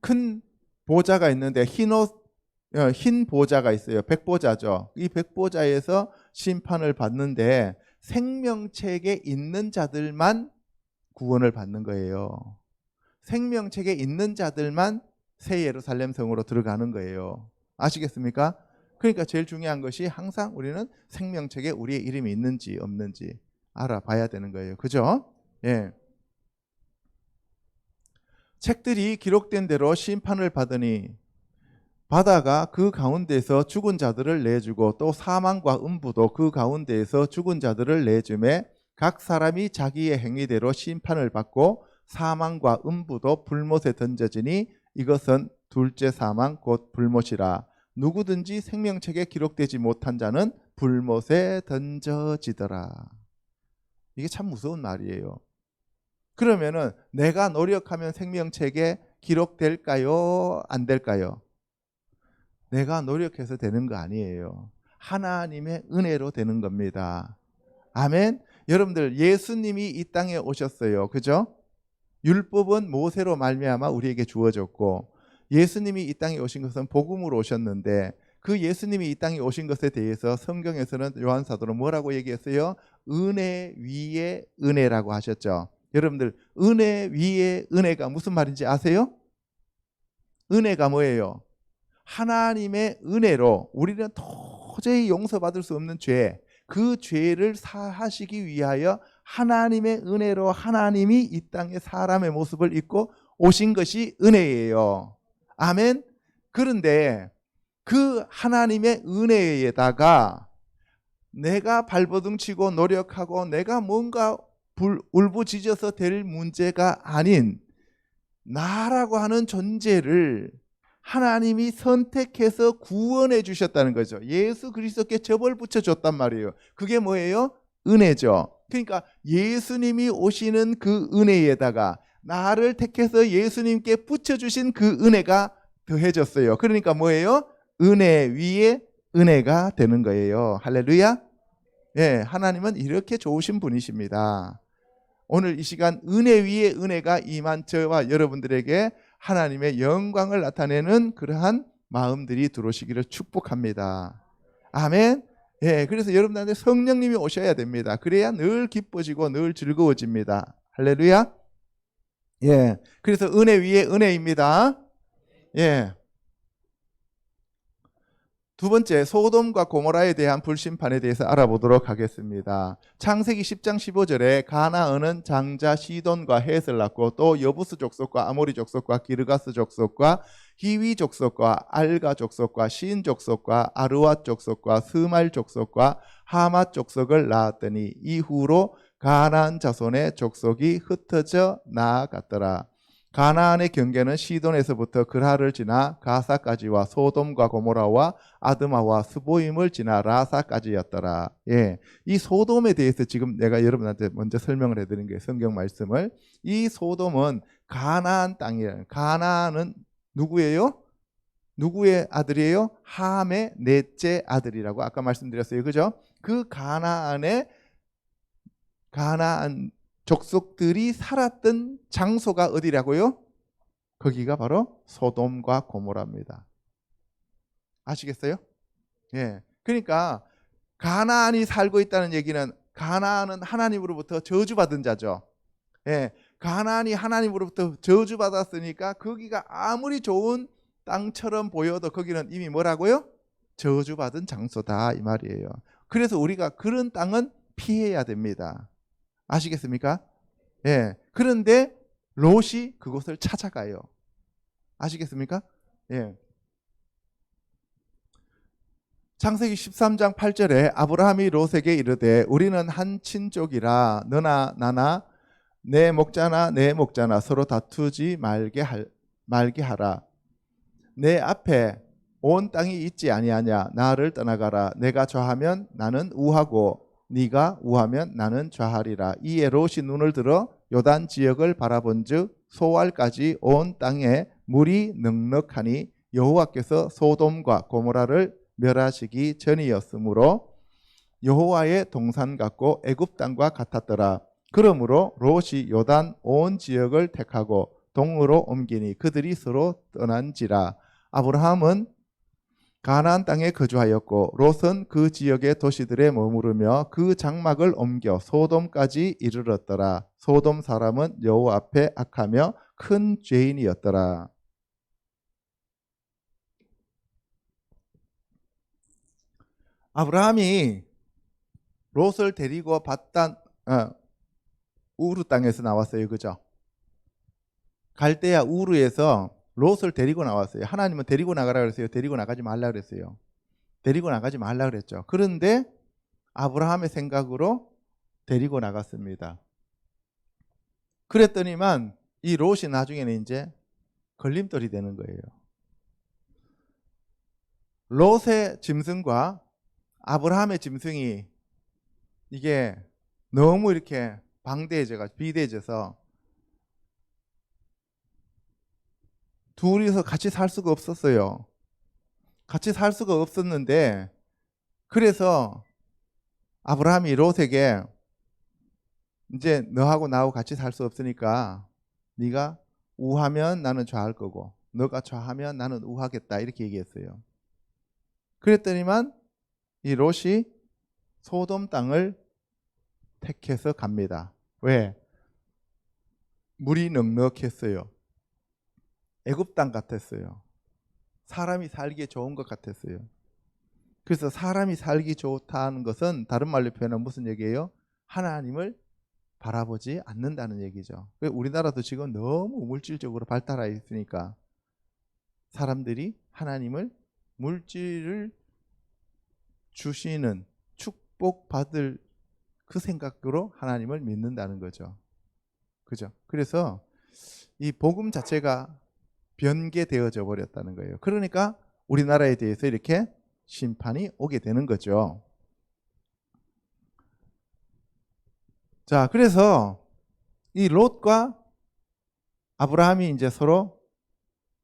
S1: 큰 보좌가 있는데 흰 보좌가 있어요. 백보자죠. 이 백보자에서 심판을 받는데 생명책에 있는 자들만 구원을 받는 거예요. 생명책에 있는 자들만 새 예루살렘 성으로 들어가는 거예요. 아시겠습니까? 그러니까 제일 중요한 것이 항상 우리는 생명책에 우리의 이름이 있는지 없는지 알아봐야 되는 거예요. 그죠? 예. 책들이 기록된 대로 심판을 받으니 바다가 그 가운데서 죽은 자들을 내주고 또 사망과 음부도 그 가운데에서 죽은 자들을 내주매 각 사람이 자기의 행위대로 심판을 받고 사망과 음부도 불못에 던져지니 이것은 둘째 사망 곧 불못이라. 누구든지 생명책에 기록되지 못한 자는 불못에 던져지더라. 이게 참 무서운 말이에요. 그러면은 내가 노력하면 생명책에 기록될까요? 안 될까요? 내가 노력해서 되는 거 아니에요. 하나님의 은혜로 되는 겁니다. 아멘. 여러분들 예수님이 이 땅에 오셨어요. 그죠? 율법은 모세로 말미암아 우리에게 주어졌고 예수님이 이 땅에 오신 것은 복음으로 오셨는데 그 예수님이 이 땅에 오신 것에 대해서 성경에서는 요한 사도는 뭐라고 얘기했어요? 은혜 위에 은혜라고 하셨죠. 여러분들 은혜 위에 은혜가 무슨 말인지 아세요? 은혜가 뭐예요? 하나님의 은혜로 우리는 도저히 용서받을 수 없는 죄, 그 죄를 사하시기 위하여 하나님의 은혜로 하나님이 이 땅에 사람의 모습을 입고 오신 것이 은혜예요. 아멘. 그런데 그 하나님의 은혜에다가 내가 발버둥 치고 노력하고 내가 뭔가 울부짖어서 될 문제가 아닌 나라고 하는 존재를 하나님이 선택해서 구원해 주셨다는 거죠. 예수 그리스도께 접을 붙여줬단 말이에요. 그게 뭐예요? 은혜죠. 그러니까 예수님이 오시는 그 은혜에다가 나를 택해서 예수님께 붙여주신 그 은혜가 더해졌어요. 그러니까 뭐예요? 은혜 위에 은혜가 되는 거예요. 할렐루야. 예, 하나님은 이렇게 좋으신 분이십니다. 오늘 이 시간 은혜 위에 은혜가 임한 저와 여러분들에게 하나님의 영광을 나타내는 그러한 마음들이 들어오시기를 축복합니다. 아멘. 예, 그래서 여러분들한테 성령님이 오셔야 됩니다. 그래야 늘 기뻐지고 늘 즐거워집니다. 할렐루야. 예, 그래서 은혜 위에 은혜입니다. 예. 두 번째, 소돔과 고모라에 대한 불심판에 대해서 알아보도록 하겠습니다. 창세기 10장 15절에 가나안은 장자 시돈과 헷을 낳고 또 여부스 족속과 아모리 족속과 기르가스 족속과 히위 족속과 알가 족속과 신 족속과 아르왓 족속과 스말 족속과 하맛 족속을 낳았더니 이후로 가나안 자손의 족속이 흩어져 나아갔더라. 가나안의 경계는 시돈에서부터 그라를 지나 가사까지와 소돔과 고모라와 아드마와 스보임을 지나 라사까지였더라. 예, 이 소돔에 대해서 지금 내가 여러분한테 먼저 설명을 해드린 거예요. 성경 말씀을. 이 소돔은 가나안 땅이에요. 가나안은 누구예요? 누구의 아들이에요? 함의 넷째 아들이라고 아까 말씀드렸어요. 그죠? 그 가나안 족속들이 살았던 장소가 어디라고요? 거기가 바로 소돔과 고모라입니다. 아시겠어요? 예. 그러니까 가나안이 살고 있다는 얘기는 가나안은 하나님으로부터 저주받은 자죠. 예. 가나안이 하나님으로부터 저주받았으니까 거기가 아무리 좋은 땅처럼 보여도 거기는 이미 뭐라고요? 저주받은 장소다 이 말이에요. 그래서 우리가 그런 땅은 피해야 됩니다. 아시겠습니까? 예. 그런데 롯이 그곳을 찾아가요. 아시겠습니까? 예. 창세기 13장 8절에 아브라함이 롯에게 이르되 우리는 한 친족이라 너나 나나 내 목자나 내 목자나 서로 다투지 말게 하라. 내 앞에 온 땅이 있지 아니하냐. 나를 떠나가라. 내가 좌하면 나는 우하고 네가 우하면 나는 좌하리라. 이에 롯이 눈을 들어 요단 지역을 바라본즉 소알까지 온 땅에 물이 넉넉하니 여호와께서 소돔과 고모라를 멸하시기 전이었으므로 여호와의 동산 같고 애굽 땅과 같았더라. 그러므로 롯이 요단 온 지역을 택하고 동으로 옮기니 그들이 서로 떠난지라. 아브라함은 가나안 땅에 거주하였고 롯은 그 지역의 도시들에 머무르며 그 장막을 옮겨 소돔까지 이르렀더라. 소돔 사람은 여호와 앞에 악하며 큰 죄인이었더라. 아브라함이 롯을 데리고 우르 땅에서 나왔어요. 그죠? 갈대아 우르에서 롯을 데리고 나왔어요. 하나님은 데리고 나가라 그랬어요. 데리고 나가지 말라 그랬어요. 데리고 나가지 말라 그랬죠. 그런데 아브라함의 생각으로 데리고 나갔습니다. 그랬더니만 이 롯이 나중에는 이제 걸림돌이 되는 거예요. 롯의 짐승과 아브라함의 짐승이 이게 너무 이렇게 비대해져서 둘이서 같이 살 수가 없었어요. 같이 살 수가 없었는데 그래서 아브라함이 롯에게 이제 너하고 나하고 같이 살 수 없으니까 네가 우하면 나는 좌할 거고 너가 좌하면 나는 우하겠다 이렇게 얘기했어요. 그랬더니만 이 롯이 소돔 땅을 택해서 갑니다. 왜? 물이 넉넉했어요. 애굽 땅 같았어요. 사람이 살기에 좋은 것 같았어요. 그래서 사람이 살기 좋다는 것은 다른 말로 표현하면 무슨 얘기예요? 하나님을 바라보지 않는다는 얘기죠. 우리나라도 지금 너무 물질적으로 발달해 있으니까 사람들이 하나님을 물질을 주시는 축복받을 그 생각으로 하나님을 믿는다는 거죠. 그죠? 그래서 이 복음 자체가 변개되어져 버렸다는 거예요. 그러니까 우리나라에 대해서 이렇게 심판이 오게 되는 거죠. 자, 그래서 이 롯과 아브라함이 이제 서로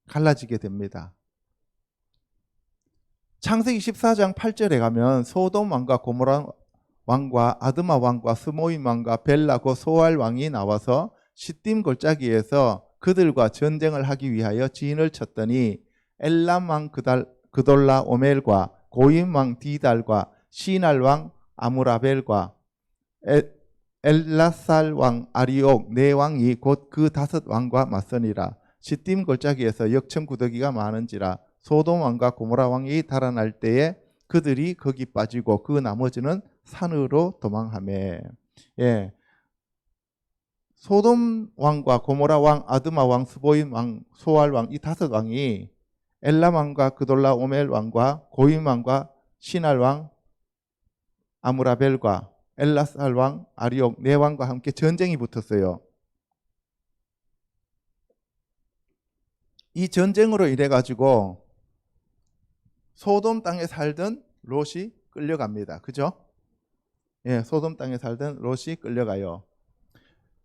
S1: 갈라지게 됩니다. 창세기 14장 8절에 가면 소돔 왕과 고모라 왕과 아드마 왕과 스모임 왕과 벨라 고 소알 왕이 나와서 시딤 골짜기에서 그들과 전쟁을 하기 위하여 진을 쳤더니 엘람 왕 그돌라 오멜과 고임 왕 디달과 시날 왕 아무라벨과 엘라살 왕 아리옥 네 왕이 곧 그 5왕과 맞서니라. 시딤 골짜기에서 역청구더기가 많은지라. 소돔 왕과 고모라 왕이 달아날 때에 그들이 거기 빠지고 그 나머지는 산으로 도망하매. 예. 소돔 왕과 고모라 왕, 아드마 왕, 스보임 왕, 소알 왕 이 5왕이 엘람 왕과 그돌라 오멜 왕과 고임 왕과 시날 왕 아무라벨과 엘라살 왕 아리옥 네 왕과 함께 전쟁이 붙었어요. 이 전쟁으로 인해 가지고 소돔 땅에 살던 롯이 끌려갑니다. 그죠? 예, 소돔 땅에 살던 롯이 끌려가요.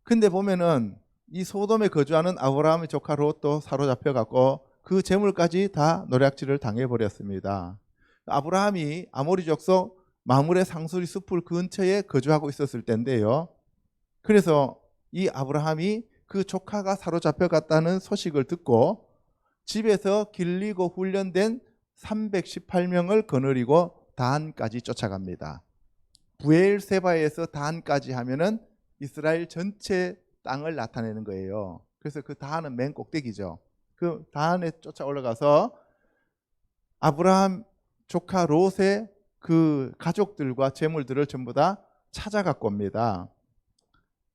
S1: 근데 보면은 이 소돔에 거주하는 아브라함의 조카 롯도 사로잡혀 갖고 그 재물까지 다 노략질을 당해 버렸습니다. 아브라함이 아모리 족속 마므레 상수리 숲을 근처에 거주하고 있었을 때인데요. 그래서 이 아브라함이 그 조카가 사로잡혀 갔다는 소식을 듣고 집에서 길리고 훈련된 318명을 거느리고 단까지 쫓아갑니다. 부엘세바에서 단까지 하면은 이스라엘 전체 땅을 나타내는 거예요. 그래서 그 단은 맨 꼭대기죠. 그 단에 쫓아 올라가서 아브라함 조카 롯의 그 가족들과 재물들을 전부 다 찾아갖고 옵니다.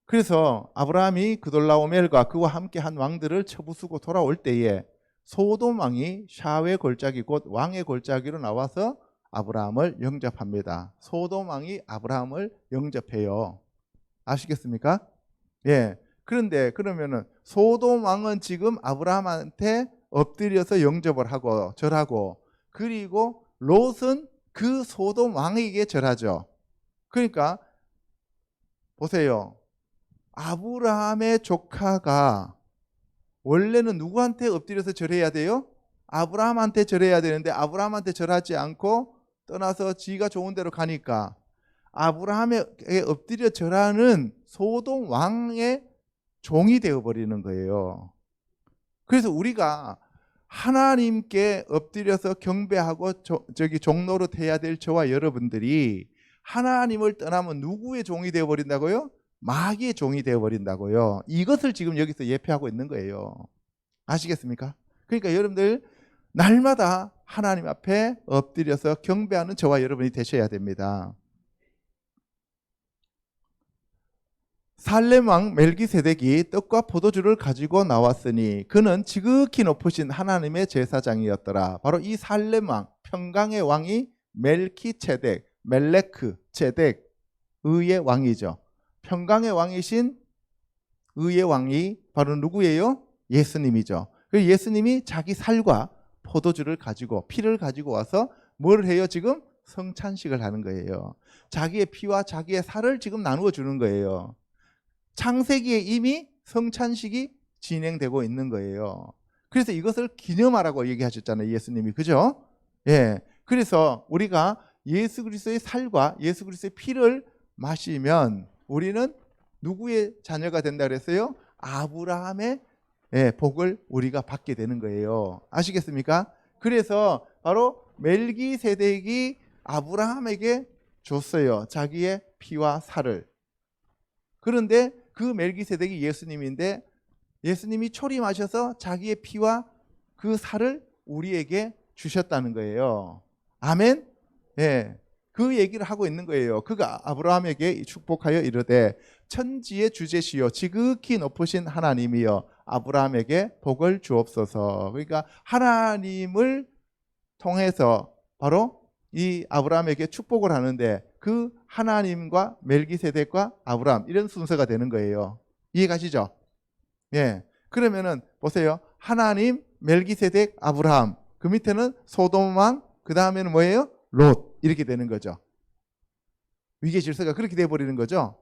S1: 그래서 아브라함이 그돌라오멜과 그와 함께 한 왕들을 쳐부수고 돌아올 때에 소돔 왕이 샤웨 골짜기 곧 왕의 골짜기로 나와서 아브라함을 영접합니다. 소돔 왕이 아브라함을 영접해요. 아시겠습니까? 예. 그런데 그러면은 소돔 왕은 지금 아브라함한테 엎드려서 영접을 하고 절하고, 그리고 롯은 그 소돔 왕에게 절하죠. 그러니까 보세요. 아브라함의 조카가 원래는 누구한테 엎드려서 절해야 돼요? 아브라함한테 절해야 되는데 아브라함한테 절하지 않고 떠나서 지가 좋은 데로 가니까 아브라함에게 엎드려 절하는 소돔 왕의 종이 되어버리는 거예요. 그래서 우리가 하나님께 엎드려서 경배하고 종노릇 해야 될 저와 여러분들이 하나님을 떠나면 누구의 종이 되어버린다고요? 마귀의 종이 되어버린다고요. 이것을 지금 여기서 예표하고 있는 거예요. 아시겠습니까? 그러니까 여러분들 날마다 하나님 앞에 엎드려서 경배하는 저와 여러분이 되셔야 됩니다. 살렘 왕 멜기세덱이 떡과 포도주를 가지고 나왔으니 그는 지극히 높으신 하나님의 제사장이었더라. 바로 이 살렘 왕, 평강의 왕이 멜키체덱, 멜레크, 체덱, 의의 왕이죠. 평강의 왕이신 의의 왕이 바로 누구예요? 예수님이죠. 그래서 예수님이 자기 살과 포도주를 가지고 피를 가지고 와서 뭘 해요? 지금 성찬식을 하는 거예요. 자기의 피와 자기의 살을 지금 나누어 주는 거예요. 창세기에 이미 성찬식이 진행되고 있는 거예요. 그래서 이것을 기념하라고 얘기하셨잖아요, 예수님이. 그죠? 예. 그래서 우리가 예수 그리스도의 살과 예수 그리스도의 피를 마시면 우리는 누구의 자녀가 된다 그랬어요? 아브라함의 복을 우리가 받게 되는 거예요. 아시겠습니까? 그래서 바로 멜기세덱이 아브라함에게 줬어요. 자기의 피와 살을. 그런데 그 멜기세덱이 예수님인데 예수님이 초림하셔서 자기의 피와 그 살을 우리에게 주셨다는 거예요. 아멘? 예. 그 얘기를 하고 있는 거예요. 그가 아브라함에게 축복하여 이르되 천지의 주제시요 지극히 높으신 하나님이여 아브라함에게 복을 주옵소서. 그러니까 하나님을 통해서 바로 이 아브라함에게 축복을 하는데 그 하나님과 멜기세덱과 아브라함 이런 순서가 되는 거예요. 이해가시죠? 예. 그러면은 보세요. 하나님, 멜기세덱, 아브라함. 그 밑에는 소돔 왕, 그 다음에는 뭐예요? 롯. 이렇게 되는 거죠. 위계 질서가 그렇게 돼 버리는 거죠.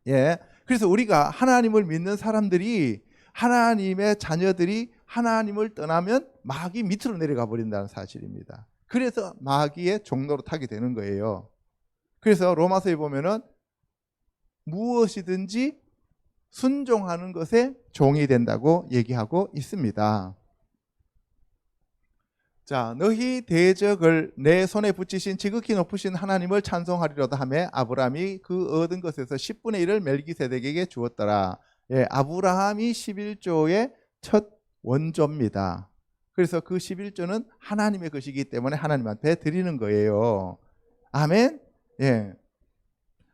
S1: 예. 그래서 우리가 하나님을 믿는 사람들이 하나님의 자녀들이 하나님을 떠나면 마귀 밑으로 내려가 버린다는 사실입니다. 그래서 마귀의 종로로 타게 되는 거예요. 그래서 로마서에 보면은 무엇이든지 순종하는 것에 종이 된다고 얘기하고 있습니다. 자, 너희 대적을 내 손에 붙이신 지극히 높으신 하나님을 찬송하리로다 하며 아브라함이 그 얻은 것에서 10분의 1을 멜기세덱에게 주었더라. 예, 아브라함이 11조의 첫 원조입니다. 그래서 그 11조는 하나님의 것이기 때문에 하나님한테 드리는 거예요. 아멘. 예.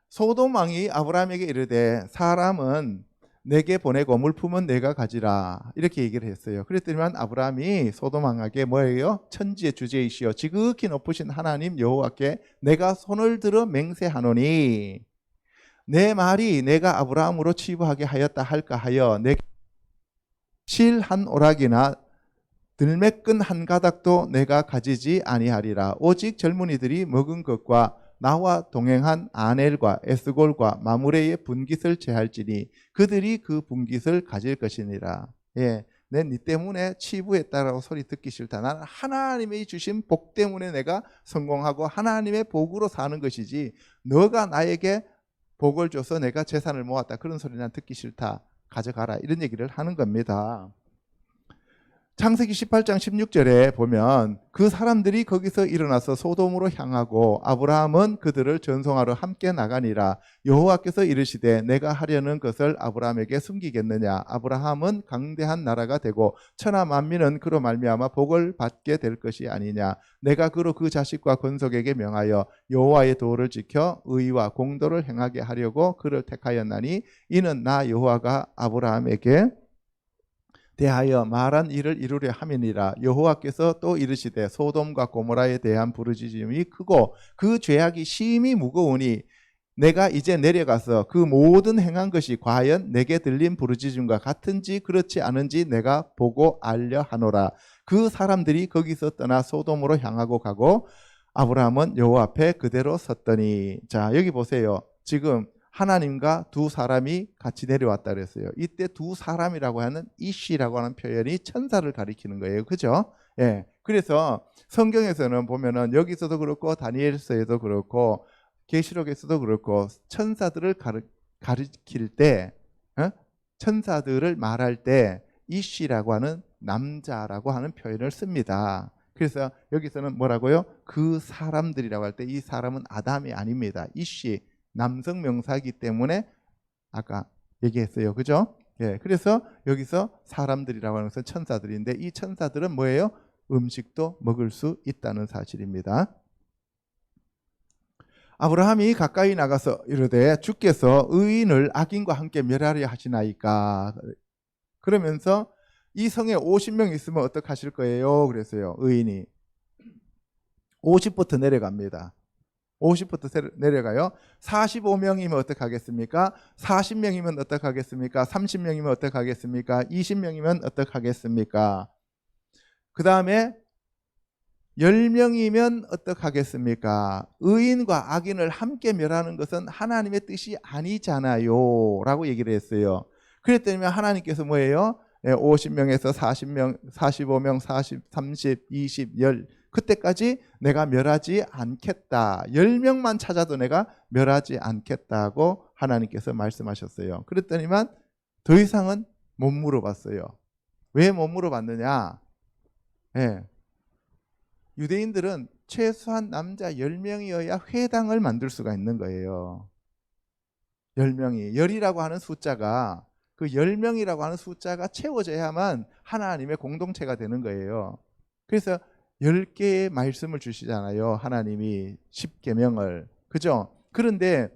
S1: 소돔 왕이 아브라함에게 이르되 사람은 내게 보내고 물품은 내가 가지라 이렇게 얘기를 했어요. 그랬더니만 아브라함이 소돔 왕에게 뭐예요? 천지의 주제이시여 지극히 높으신 하나님 여호와께 내가 손을 들어 맹세하노니 내 말이 내가 아브라함으로 치부하게 하였다 할까 하여 내게 실 한 오락이나 들매끈 한 가닥도 내가 가지지 아니하리라. 오직 젊은이들이 먹은 것과 나와 동행한 아넬과 에스골과 마므레의 분깃을 제할지니 그들이 그 분깃을 가질 것이니라. 예, 내 니 때문에 치부했다라고 소리 듣기 싫다. 나는 하나님이 주신 복 때문에 내가 성공하고 하나님의 복으로 사는 것이지 너가 나에게 복을 줘서 내가 재산을 모았다 그런 소리 난 듣기 싫다. 가져가라 이런 얘기를 하는 겁니다. 창세기 18장 16절에 보면 그 사람들이 거기서 일어나서 소돔으로 향하고 아브라함은 그들을 전송하러 함께 나가니라. 여호와께서 이르시되 내가 하려는 것을 아브라함에게 숨기겠느냐. 아브라함은 강대한 나라가 되고 천하 만민은 그로 말미암아 복을 받게 될 것이 아니냐. 내가 그로 그 자식과 건속에게 명하여 여호와의 도를 지켜 의와 공도를 행하게 하려고 그를 택하였나니 이는 나 여호와가 아브라함에게 대하여 말한 일을 이루려 함이니라. 여호와께서 또 이르시되 소돔과 고모라에 대한 부르짖음이 크고 그 죄악이 심히 무거우니 내가 이제 내려가서 그 모든 행한 것이 과연 내게 들린 부르짖음과 같은지 그렇지 않은지 내가 보고 알려 하노라. 그 사람들이 거기서 떠나 소돔으로 향하고 가고 아브라함은 여호와 앞에 그대로 섰더니. 자, 여기 보세요. 지금 하나님과 두 사람이 같이 내려왔다 그랬어요. 이때 두 사람이라고 하는 이시라고 하는 표현이 천사를 가리키는 거예요. 그죠? 예. 그래서 성경에서는 보면은 여기서도 그렇고 다니엘서에도 그렇고 계시록에서도 그렇고 천사들을 가리킬 때 천사들을 말할 때 이시라고 하는 남자라고 하는 표현을 씁니다. 그래서 여기서는 뭐라고요? 그 사람들이라고 할 때 이 사람은 아담이 아닙니다. 이시 남성 명사이기 때문에 아까 얘기했어요. 그죠? 예. 그래서 여기서 사람들이라고 하는 것은 천사들인데 이 천사들은 뭐예요? 음식도 먹을 수 있다는 사실입니다. 아브라함이 가까이 나가서 이르되 주께서 의인을 악인과 함께 멸하려 하시나이까. 그러면서 이 성에 50명 있으면 어떡하실 거예요? 그랬어요. 의인이 50부터 내려갑니다. 50부터 내려가요. 45명이면 어떡하겠습니까? 40명이면 어떡하겠습니까? 30명이면 어떡하겠습니까? 20명이면 어떡하겠습니까? 그 다음에 10명이면 어떡하겠습니까? 의인과 악인을 함께 멸하는 것은 하나님의 뜻이 아니잖아요 라고 얘기를 했어요. 그랬더니 하나님께서 뭐예요? 50명에서 40명, 45명, 40, 30, 20, 10 그때까지 내가 멸하지 않겠다. 10명만 찾아도 내가 멸하지 않겠다고 하나님께서 말씀하셨어요. 그랬더니만 더 이상은 못 물어봤어요. 왜 못 물어봤느냐? 예. 유대인들은 최소한 남자 10명이어야 회당을 만들 수가 있는 거예요. 10명이. 10이라고 하는 숫자가 그 10명이라고 하는 숫자가 채워져야만 하나님의 공동체가 되는 거예요. 그래서 10개의 말씀을 주시잖아요. 하나님이 10계명을. 그죠? 그런데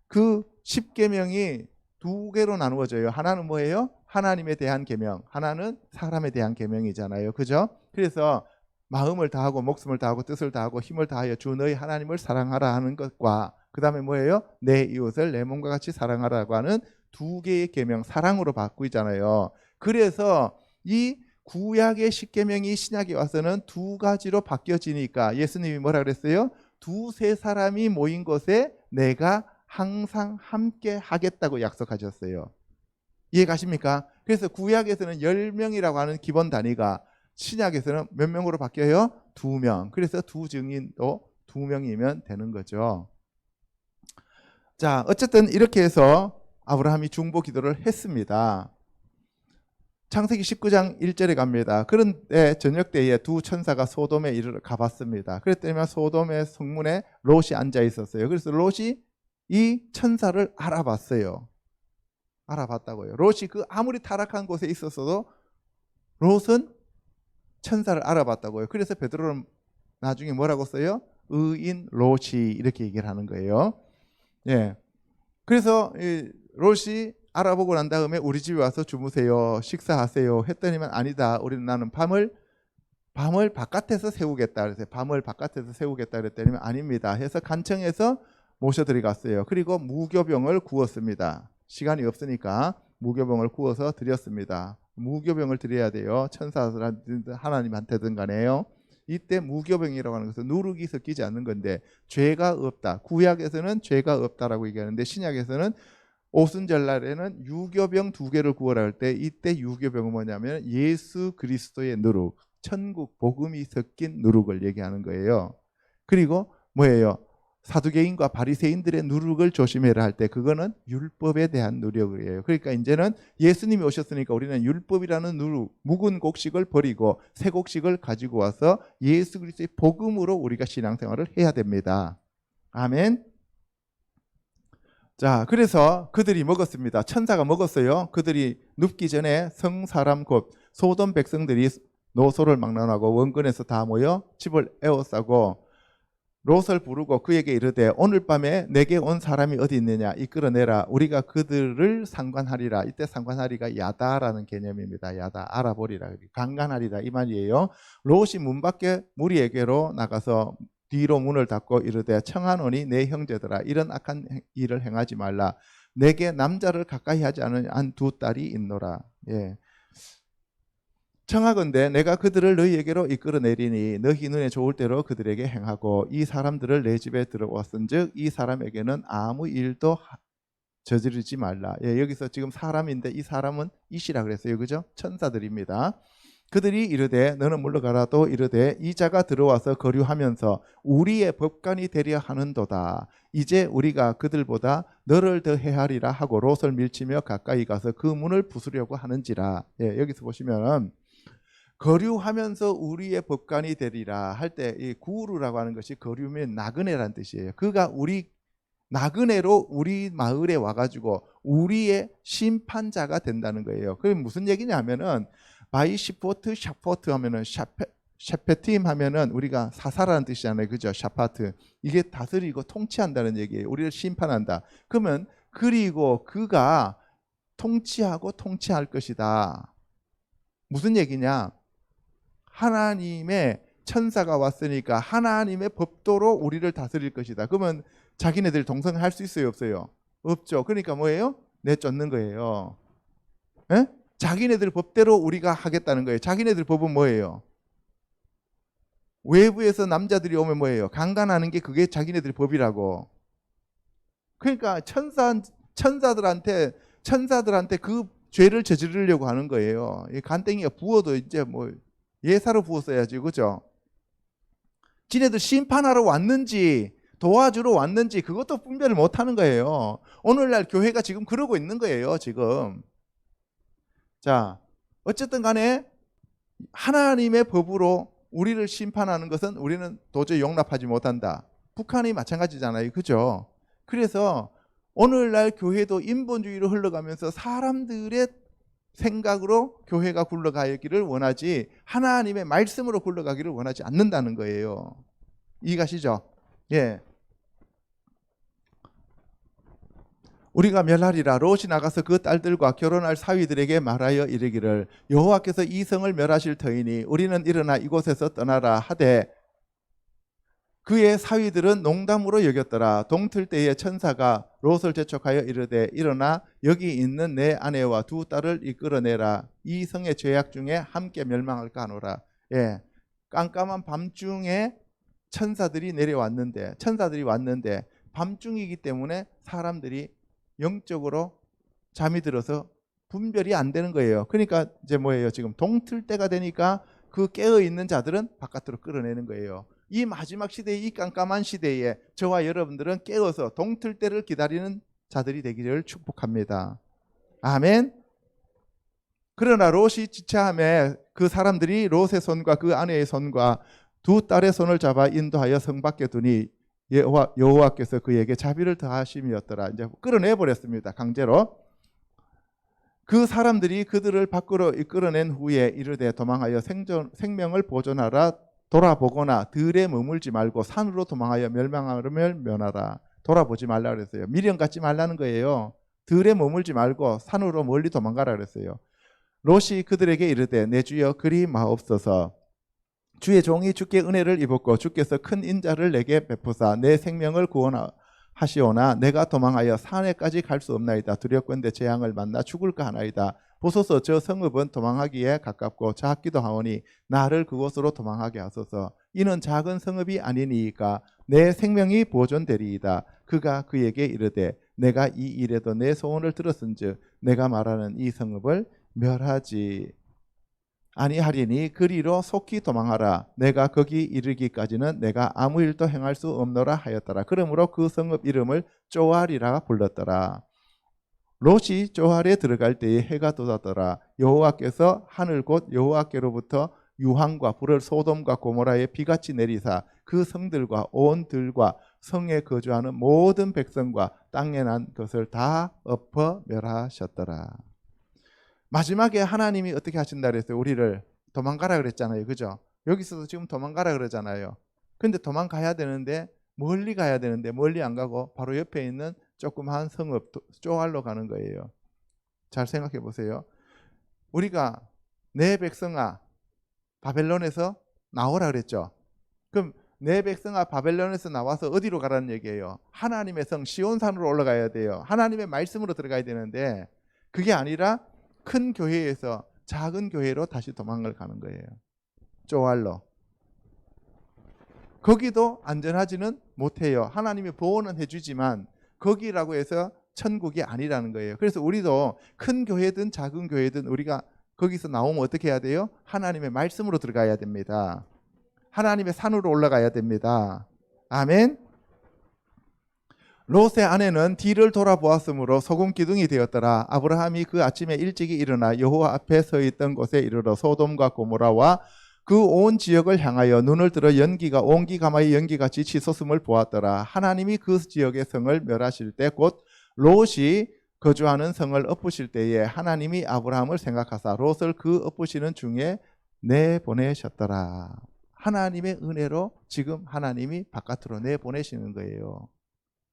S1: 그 10계명이 두 개로 나누어져요. 하나는 뭐예요? 하나님에 대한 계명. 하나는 사람에 대한 계명이잖아요. 그죠? 그래서 마음을 다하고 목숨을 다하고 뜻을 다하고 힘을 다하여 주 너희 하나님을 사랑하라 하는 것과 그 다음에 뭐예요? 내 이웃을 내 몸과 같이 사랑하라고 하는 두 개의 계명, 사랑으로 바꾸잖아요. 그래서 이 구약의 십계명이 신약에 와서는 두 가지로 바뀌어지니까 예수님이 뭐라 그랬어요? 두세 사람이 모인 곳에 내가 항상 함께 하겠다고 약속하셨어요. 이해 가십니까? 그래서 구약에서는 10명이라고 하는 기본 단위가 신약에서는 몇 명으로 바뀌어요? 2명. 그래서 두 증인도 2명이면 되는 거죠. 자, 어쨌든 이렇게 해서 아브라함이 중보 기도를 했습니다. 창세기 19장 1절에 갑니다. 그런데 저녁 때에 두 천사가 소돔에 이르러 가봤습니다. 그랬더니 소돔의 성문에 롯이 앉아 있었어요. 그래서 롯이 이 천사를 알아봤어요. 알아봤다고요. 롯이 그 아무리 타락한 곳에 있었어도 롯은 천사를 알아봤다고요. 그래서 베드로는 나중에 뭐라고 써요? 의인 롯이 이렇게 얘기를 하는 거예요. 예. 그래서 이 롯이 알아보고 난 다음에 우리 집에 와서 주무세요. 식사하세요. 했더니만 아니다. 우리는 나는 밤을 바깥에서 세우겠다. 그래서 밤을 바깥에서 세우겠다 그랬더니 아닙니다. 해서 간청해서 모셔드리갔어요. 그리고 무교병을 구웠습니다. 시간이 없으니까 무교병을 구워서 드렸습니다. 무교병을 드려야 돼요. 천사들한테든 하나님한테든 간에요. 이때 무교병이라고 하는 것은 누룩이 섞이지 않는 건데 죄가 없다. 구약에서는 죄가 없다라고 얘기하는데 신약에서는 오순절날에는 유교병 2개를 구워라 할 때 이때 유교병은 뭐냐면 예수 그리스도의 누룩, 천국 복음이 섞인 누룩을 얘기하는 거예요. 그리고 뭐예요? 사두개인과 바리새인들의 누룩을 조심해라 할 때 그거는 율법에 대한 누룩이에요. 그러니까 이제는 예수님이 오셨으니까 우리는 율법이라는 누룩, 묵은 곡식을 버리고 새 곡식을 가지고 와서 예수 그리스도의 복음으로 우리가 신앙생활을 해야 됩니다. 아멘. 자, 그래서 그들이 먹었습니다. 천사가 먹었어요. 그들이 눕기 전에 성사람 곧 소돔 백성들이 노소를 막론하고 원근에서 다 모여 집을 에워싸고 롯을 부르고 그에게 이르되 오늘 밤에 내게 온 사람이 어디 있느냐 이끌어내라 우리가 그들을 상관하리라. 이때 상관하리가 야다라는 개념입니다. 야다 알아보리라 강간하리라 이 말이에요. 롯이 문 밖에 무리에게로 나가서 뒤로 문을 닫고 이르되 청하노니 내 형제들아 이런 악한 일을 행하지 말라. 내게 남자를 가까이 하지 않은 한 두 딸이 있노라. 예. 청하건대 내가 그들을 너희에게로 이끌어내리니 너희 눈에 좋을 대로 그들에게 행하고 이 사람들을 내 집에 들어왔은즉 이 사람에게는 아무 일도 저지르지 말라. 예, 여기서 지금 사람인데 이 사람은 이시라 그랬어요. 그죠? 천사들입니다. 그들이 이르되 너는 물러가라도 이르되 이 자가 들어와서 거류하면서 우리의 법관이 되려 하는도다. 이제 우리가 그들보다 너를 더 해하리라 하고 롯을 밀치며 가까이 가서 그 문을 부수려고 하는지라. 예, 여기서 보시면 거류하면서 우리의 법관이 되리라 할 때 이 구루라고 하는 것이 거류면 나그네라는 뜻이에요. 그가 우리 나그네로 우리 마을에 와가지고 우리의 심판자가 된다는 거예요. 그게 무슨 얘기냐 하면은 바이시포트 샤포트 하면은 셰페팀 하면은 우리가 사사라는 뜻이잖아요. 그죠? 샤파트. 이게 다스리고 통치한다는 얘기예요. 우리를 심판한다. 그러면 그리고 그가 통치하고 통치할 것이다. 무슨 얘기냐? 하나님의 천사가 왔으니까 하나님의 법도로 우리를 다스릴 것이다. 그러면 자기네들 동성할 수 있어요, 없어요? 없죠. 그러니까 뭐예요? 내쫓는 거예요. 에? 자기네들 법대로 우리가 하겠다는 거예요. 자기네들 법은 뭐예요? 외부에서 남자들이 오면 뭐예요? 강간하는 게 그게 자기네들 법이라고. 그러니까 천사들한테 그 죄를 저지르려고 하는 거예요. 이 간땡이가 부어도 이제 뭐 예사로 부었어야지, 그죠? 지네들 심판하러 왔는지 도와주러 왔는지 그것도 분별을 못하는 거예요. 오늘날 교회가 지금 그러고 있는 거예요, 지금. 자, 어쨌든 간에 하나님의 법으로 우리를 심판하는 것은 우리는 도저히 용납하지 못한다. 북한이 마찬가지잖아요, 그죠? 그래서 오늘날 교회도 인본주의로 흘러가면서 사람들의 생각으로 교회가 굴러가기를 원하지 하나님의 말씀으로 굴러가기를 원하지 않는다는 거예요. 이해가시죠? 예. 우리가 멸하리라. 롯이 나가서 그 딸들과 결혼할 사위들에게 말하여 이르기를 여호와께서 이 성을 멸하실 터이니 우리는 일어나 이곳에서 떠나라 하되 그의 사위들은 농담으로 여겼더라. 동틀 때에 천사가 롯을 재촉하여 이르되 일어나 여기 있는 내 아내와 두 딸을 이끌어내라. 이 성의 죄악 중에 함께 멸망할까 하노라. 예, 깜깜한 밤중에 천사들이 왔는데 밤중이기 때문에 사람들이 영적으로 잠이 들어서 분별이 안 되는 거예요. 그러니까 이제 뭐예요? 지금 동틀 때가 되니까 그 깨어 있는 자들은 바깥으로 끌어내는 거예요. 이 마지막 시대의 이 깜깜한 시대에 저와 여러분들은 깨어서 동틀 때를 기다리는 자들이 되기를 축복합니다. 아멘. 그러나 롯이 지체함에 그 사람들이 롯의 손과 그 아내의 손과 두 딸의 손을 잡아 인도하여 성 밖에 두니 여호와께서 그에게 자비를 더하심이었더라. 이제 끌어내 버렸습니다. 강제로. 그 사람들이 그들을 밖으로 이끌어낸 후에 이르되 도망하여 생명을 보존하라. 돌아보거나 들에 머물지 말고 산으로 도망하여 멸망함을 면하라. 돌아보지 말라 그랬어요. 미련 갖지 말라는 거예요. 들에 머물지 말고 산으로 멀리 도망가라 그랬어요. 롯이 그들에게 이르되 내 주여 그리 마옵소서. 주의 종이 주께 은혜를 입었고 주께서 큰 인자를 내게 베푸사 내 생명을 구원하시오나 내가 도망하여 산에까지 갈 수 없나이다. 두렵건대 재앙을 만나 죽을까 하나이다. 보소서 저 성읍은 도망하기에 가깝고 작기도 하오니 나를 그곳으로 도망하게 하소서. 이는 작은 성읍이 아니니이까 내 생명이 보존되리이다. 그가 그에게 이르되 내가 이 일에도 내 소원을 들었은즉 내가 말하는 이 성읍을 멸하지 아니하리니 그리로 속히 도망하라. 내가 거기 이르기까지는 내가 아무 일도 행할 수 없노라 하였더라. 그러므로 그 성읍 이름을 쪼알이라 불렀더라. 롯이 쪼알에 들어갈 때에 해가 돋았더라. 여호와께서 하늘 곧 여호와께로부터 유황과 불을 소돔과 고모라에 비같이 내리사 그 성들과 온 들과 성에 거주하는 모든 백성과 땅에 난 것을 다 엎어 멸하셨더라. 마지막에 하나님이 어떻게 하신다 그랬어요? 우리를 도망가라 그랬잖아요. 그죠? 여기서도 지금 도망가라 그러잖아요. 근데 도망가야 되는데 멀리 가야 되는데 멀리 안 가고 바로 옆에 있는 조그마한 성읍 쪼알로 가는 거예요. 잘 생각해 보세요. 우리가 내 백성아 바벨론에서 나오라 그랬죠. 그럼 내 백성아 바벨론에서 나와서 어디로 가라는 얘기예요? 하나님의 성 시온산으로 올라가야 돼요. 하나님의 말씀으로 들어가야 되는데 그게 아니라 큰 교회에서 작은 교회로 다시 도망을 가는 거예요. 쪼알로. 거기도 안전하지는 못해요. 하나님이 보호는 해주지만 거기라고 해서 천국이 아니라는 거예요. 그래서 우리도 큰 교회든 작은 교회든 우리가 거기서 나오면 어떻게 해야 돼요? 하나님의 말씀으로 들어가야 됩니다. 하나님의 산으로 올라가야 됩니다. 아멘. 롯의 아내는 뒤를 돌아보았으므로 소금 기둥이 되었더라. 아브라함이 그 아침에 일찍이 일어나 여호와 앞에 서 있던 곳에 이르러 소돔과 고모라와 그 온 지역을 향하여 눈을 들어 연기가 온기 가마의 연기같이 치솟음을 보았더라. 하나님이 그 지역의 성을 멸하실 때 곧 롯이 거주하는 성을 엎으실 때에 하나님이 아브라함을 생각하사 롯을 그 엎으시는 중에 내보내셨더라. 하나님의 은혜로 지금 하나님이 바깥으로 내보내시는 거예요.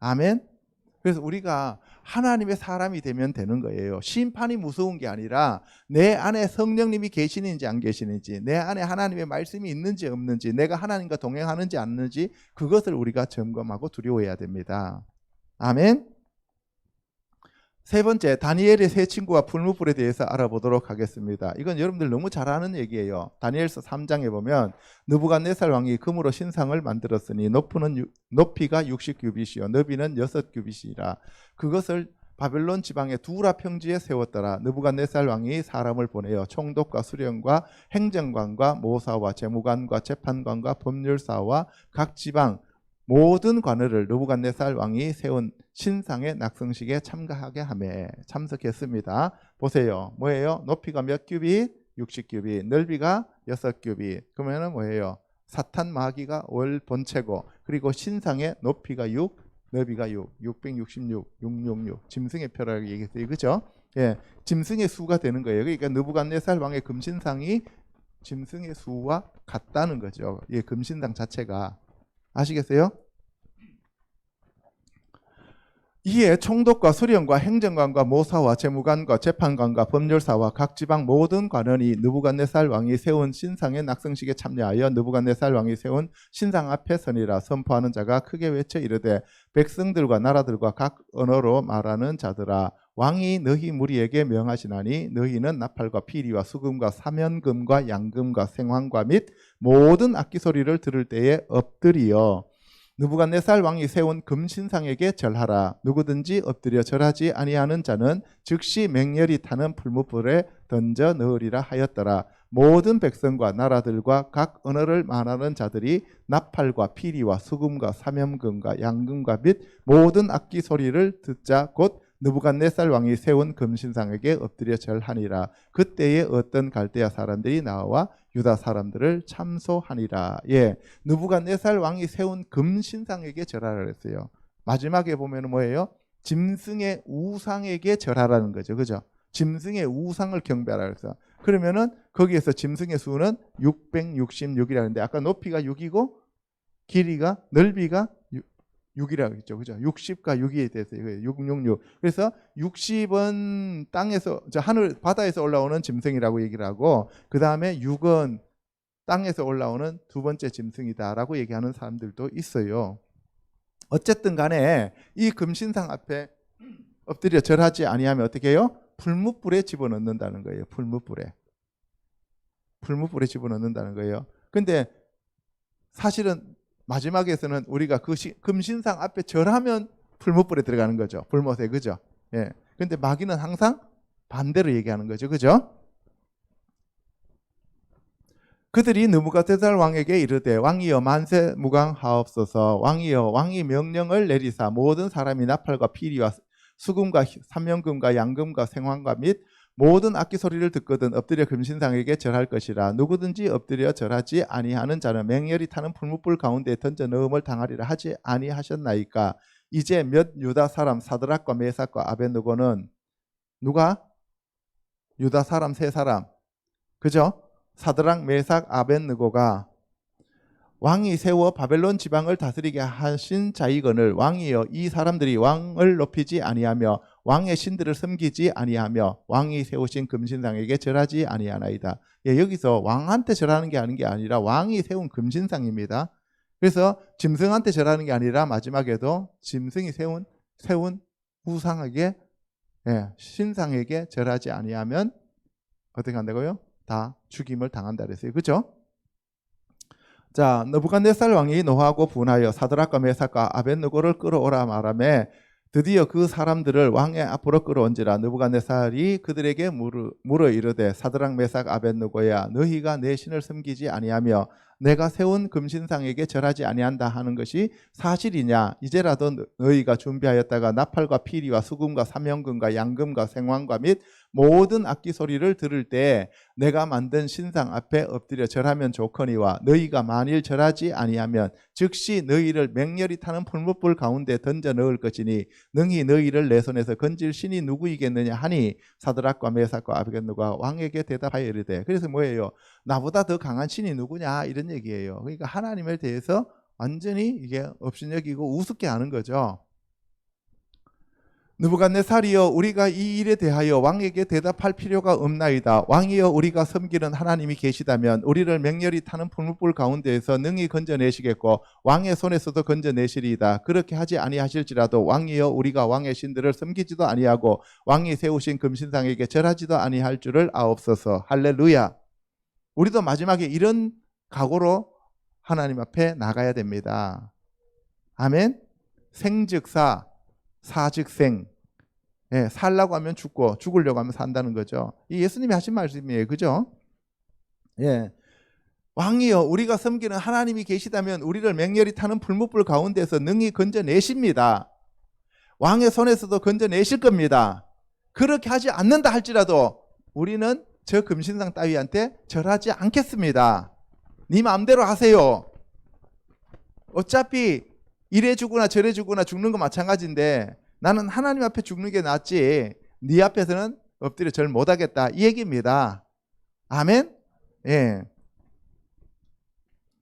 S1: 아멘. 그래서 우리가 하나님의 사람이 되면 되는 거예요. 심판이 무서운 게 아니라 내 안에 성령님이 계시는지 안 계시는지, 내 안에 하나님의 말씀이 있는지 없는지, 내가 하나님과 동행하는지 않는지, 그것을 우리가 점검하고 두려워해야 됩니다. 아멘. 세 번째, 다니엘의 세 친구와 풀무불에 대해서 알아보도록 하겠습니다. 이건 여러분들 너무 잘 아는 얘기예요. 다니엘서 3장에 보면 느부갓네살 왕이 금으로 신상을 만들었으니 높이가 60규빗이요 너비는 6규빗이라 그것을 바벨론 지방의 두라 평지에 세웠더라. 느부갓네살 왕이 사람을 보내어 총독과 수령과 행정관과 모사와 재무관과 재판관과 법률사와 각 지방 모든 관을을 느부갓네살 왕이 세운 신상의 낙성식에 참가하게 하며 참석했습니다. 보세요. 뭐예요? 높이가 몇 규빗? 60규빗. 넓이가 6규빗. 그러면은 뭐예요? 사탄 마귀가 월 본체고, 그리고 신상의 높이가 6, 넓이가 666, 666. 짐승의 표라고 얘기했어요. 그죠? 예. 짐승의 수가 되는 거예요. 그러니까 느부갓네살 왕의 금신상이 짐승의 수와 같다는 거죠. 예, 금신상 자체가. 아시겠어요? 이에 총독과 수령과 행정관과 모사와 재무관과 재판관과 법률사와 각 지방 모든 관원이 느부갓네살 왕이 세운 신상의 낙성식에 참여하여 느부갓네살 왕이 세운 신상 앞에 서니라. 선포하는 자가 크게 외쳐 이르되 백성들과 나라들과 각 언어로 말하는 자들아, 왕이 너희 무리에게 명하시나니 너희는 나팔과 피리와 수금과 사면금과 양금과 생황과 및 모든 악기 소리를 들을 때에 엎드리어 느부갓네살 왕이 세운 금신상에게 절하라. 누구든지 엎드려 절하지 아니하는 자는 즉시 맹렬히 타는 풀무불에 던져 넣으리라 하였더라. 모든 백성과 나라들과 각 언어를 말하는 자들이 나팔과 피리와 수금과 사면금과 양금과 및 모든 악기 소리를 듣자 곧 느부갓네살 왕이 세운 금신상에게 엎드려 절하니라. 그때에 어떤 갈대아 사람들이 나와 유다 사람들을 참소하니라. 예, 느부갓네살 왕이 세운 금신상에게 절하라 그랬어요. 마지막에 보면 뭐예요? 짐승의 우상에게 절하라는 거죠. 그죠? 짐승의 우상을 경배하라 그래서. 그러면은 거기에서 짐승의 수는 666이라는데 아까 높이가 6이고 길이가 넓이가 6이라고 했죠. 그죠? 60과 6이 돼서 666. 그래서 60은 땅에서 하늘 바다에서 올라오는 짐승이라고 얘기를 하고, 그다음에 6은 땅에서 올라오는 두 번째 짐승이다라고 얘기하는 사람들도 있어요. 어쨌든 간에 이 금신상 앞에 엎드려 절하지 아니하면 어떻게 해요? 풀무불에 집어넣는다는 거예요. 풀무불에 집어넣는다는 거예요. 근데 사실은 마지막에서는 우리가 그 금신상 앞에 절하면 풀무불에 들어가는 거죠. 불못에. 그죠? 예. 근데 마귀는 항상 반대로 얘기하는 거죠. 그죠? 그들이 느부갓네살 왕에게 이르되 왕이여 만세 무강하옵소서. 왕이여 왕이 명령을 내리사 모든 사람이 나팔과 피리와 수금과 삼면금과 양금과 생황과 및 모든 악기 소리를 듣거든 엎드려 금신상에게 절할 것이라. 누구든지 엎드려 절하지 아니하는 자는 맹렬히 타는 풀무불 가운데 던져 넣음을 당하리라 하지 아니하셨나이까. 이제 몇 유다 사람 사드락과 메삭과 아벳느고는 누가? 유다 사람 세 사람. 그죠? 사드락, 메삭, 아벳느고가 왕이 세워 바벨론 지방을 다스리게 하신 자이거늘 왕이여 이 사람들이 왕을 높이지 아니하며 왕의 신들을 섬기지 아니하며 왕이 세우신 금신상에게 절하지 아니하나이다. 예, 여기서 왕한테 절하는 게 아니라 왕이 세운 금신상입니다. 그래서 짐승한테 절하는 게 아니라 마지막에도 짐승이 세운 우상에게, 예, 신상에게 절하지 아니하면 어떻게 한다고요? 다 죽임을 당한다 그랬어요. 그렇죠? 자, 느부갓네살 왕이 노하고 분하여 사드락과 메삭과 아벳느고를 끌어오라 말하며 드디어 그 사람들을 왕의 앞으로 끌어온지라. 느부갓네살이 그들에게 물어 이르되 사드락 메삭 아벳느고야 너희가 내 신을 섬기지 아니하며 내가 세운 금신상에게 절하지 아니한다 하는 것이 사실이냐? 이제라도 너희가 준비하였다가 나팔과 피리와 수금과 사명금과 양금과 생황과 및 모든 악기 소리를 들을 때 내가 만든 신상 앞에 엎드려 절하면 좋거니와 너희가 만일 절하지 아니하면 즉시 너희를 맹렬히 타는 풀무불 가운데 던져 넣을 것이니 능히 너희를 내 손에서 건질 신이 누구이겠느냐 하니 사드락과 메삭과 아벳느고가 왕에게 대답하여 이르되, 그래서 뭐예요? 나보다 더 강한 신이 누구냐 이런 얘기예요. 그러니까 하나님에 대해서 완전히 이게 업신여기고 우습게 하는 거죠. 느부갓네살이여, 우리가 이 일에 대하여 왕에게 대답할 필요가 없나이다. 왕이여, 우리가 섬기는 하나님이 계시다면 우리를 맹렬히 타는 풀무불 가운데에서 능히 건져내시겠고 왕의 손에서도 건져내시리이다. 그렇게 하지 아니하실지라도 왕이여, 우리가 왕의 신들을 섬기지도 아니하고 왕이 세우신 금신상에게 절하지도 아니할 줄을 아옵소서. 할렐루야. 우리도 마지막에 이런 각오로 하나님 앞에 나가야 됩니다. 아멘. 생즉사, 사즉생. 예, 살라고 하면 죽고 죽으려고 하면 산다는 거죠. 이 예수님이 하신 말씀이에요. 그죠? 예. 왕이여, 우리가 섬기는 하나님이 계시다면 우리를 맹렬히 타는 풀무불 가운데서 능히 건져내십니다. 왕의 손에서도 건져내실 겁니다. 그렇게 하지 않는다 할지라도 우리는 저 금신상 따위한테 절하지 않겠습니다. 네 마음대로 하세요. 어차피 이래 죽거나 저래 죽거나 죽는 거 마찬가지인데 나는 하나님 앞에 죽는 게 낫지 네 앞에서는 엎드려 절 못하겠다 이 얘기입니다. 아멘. 예.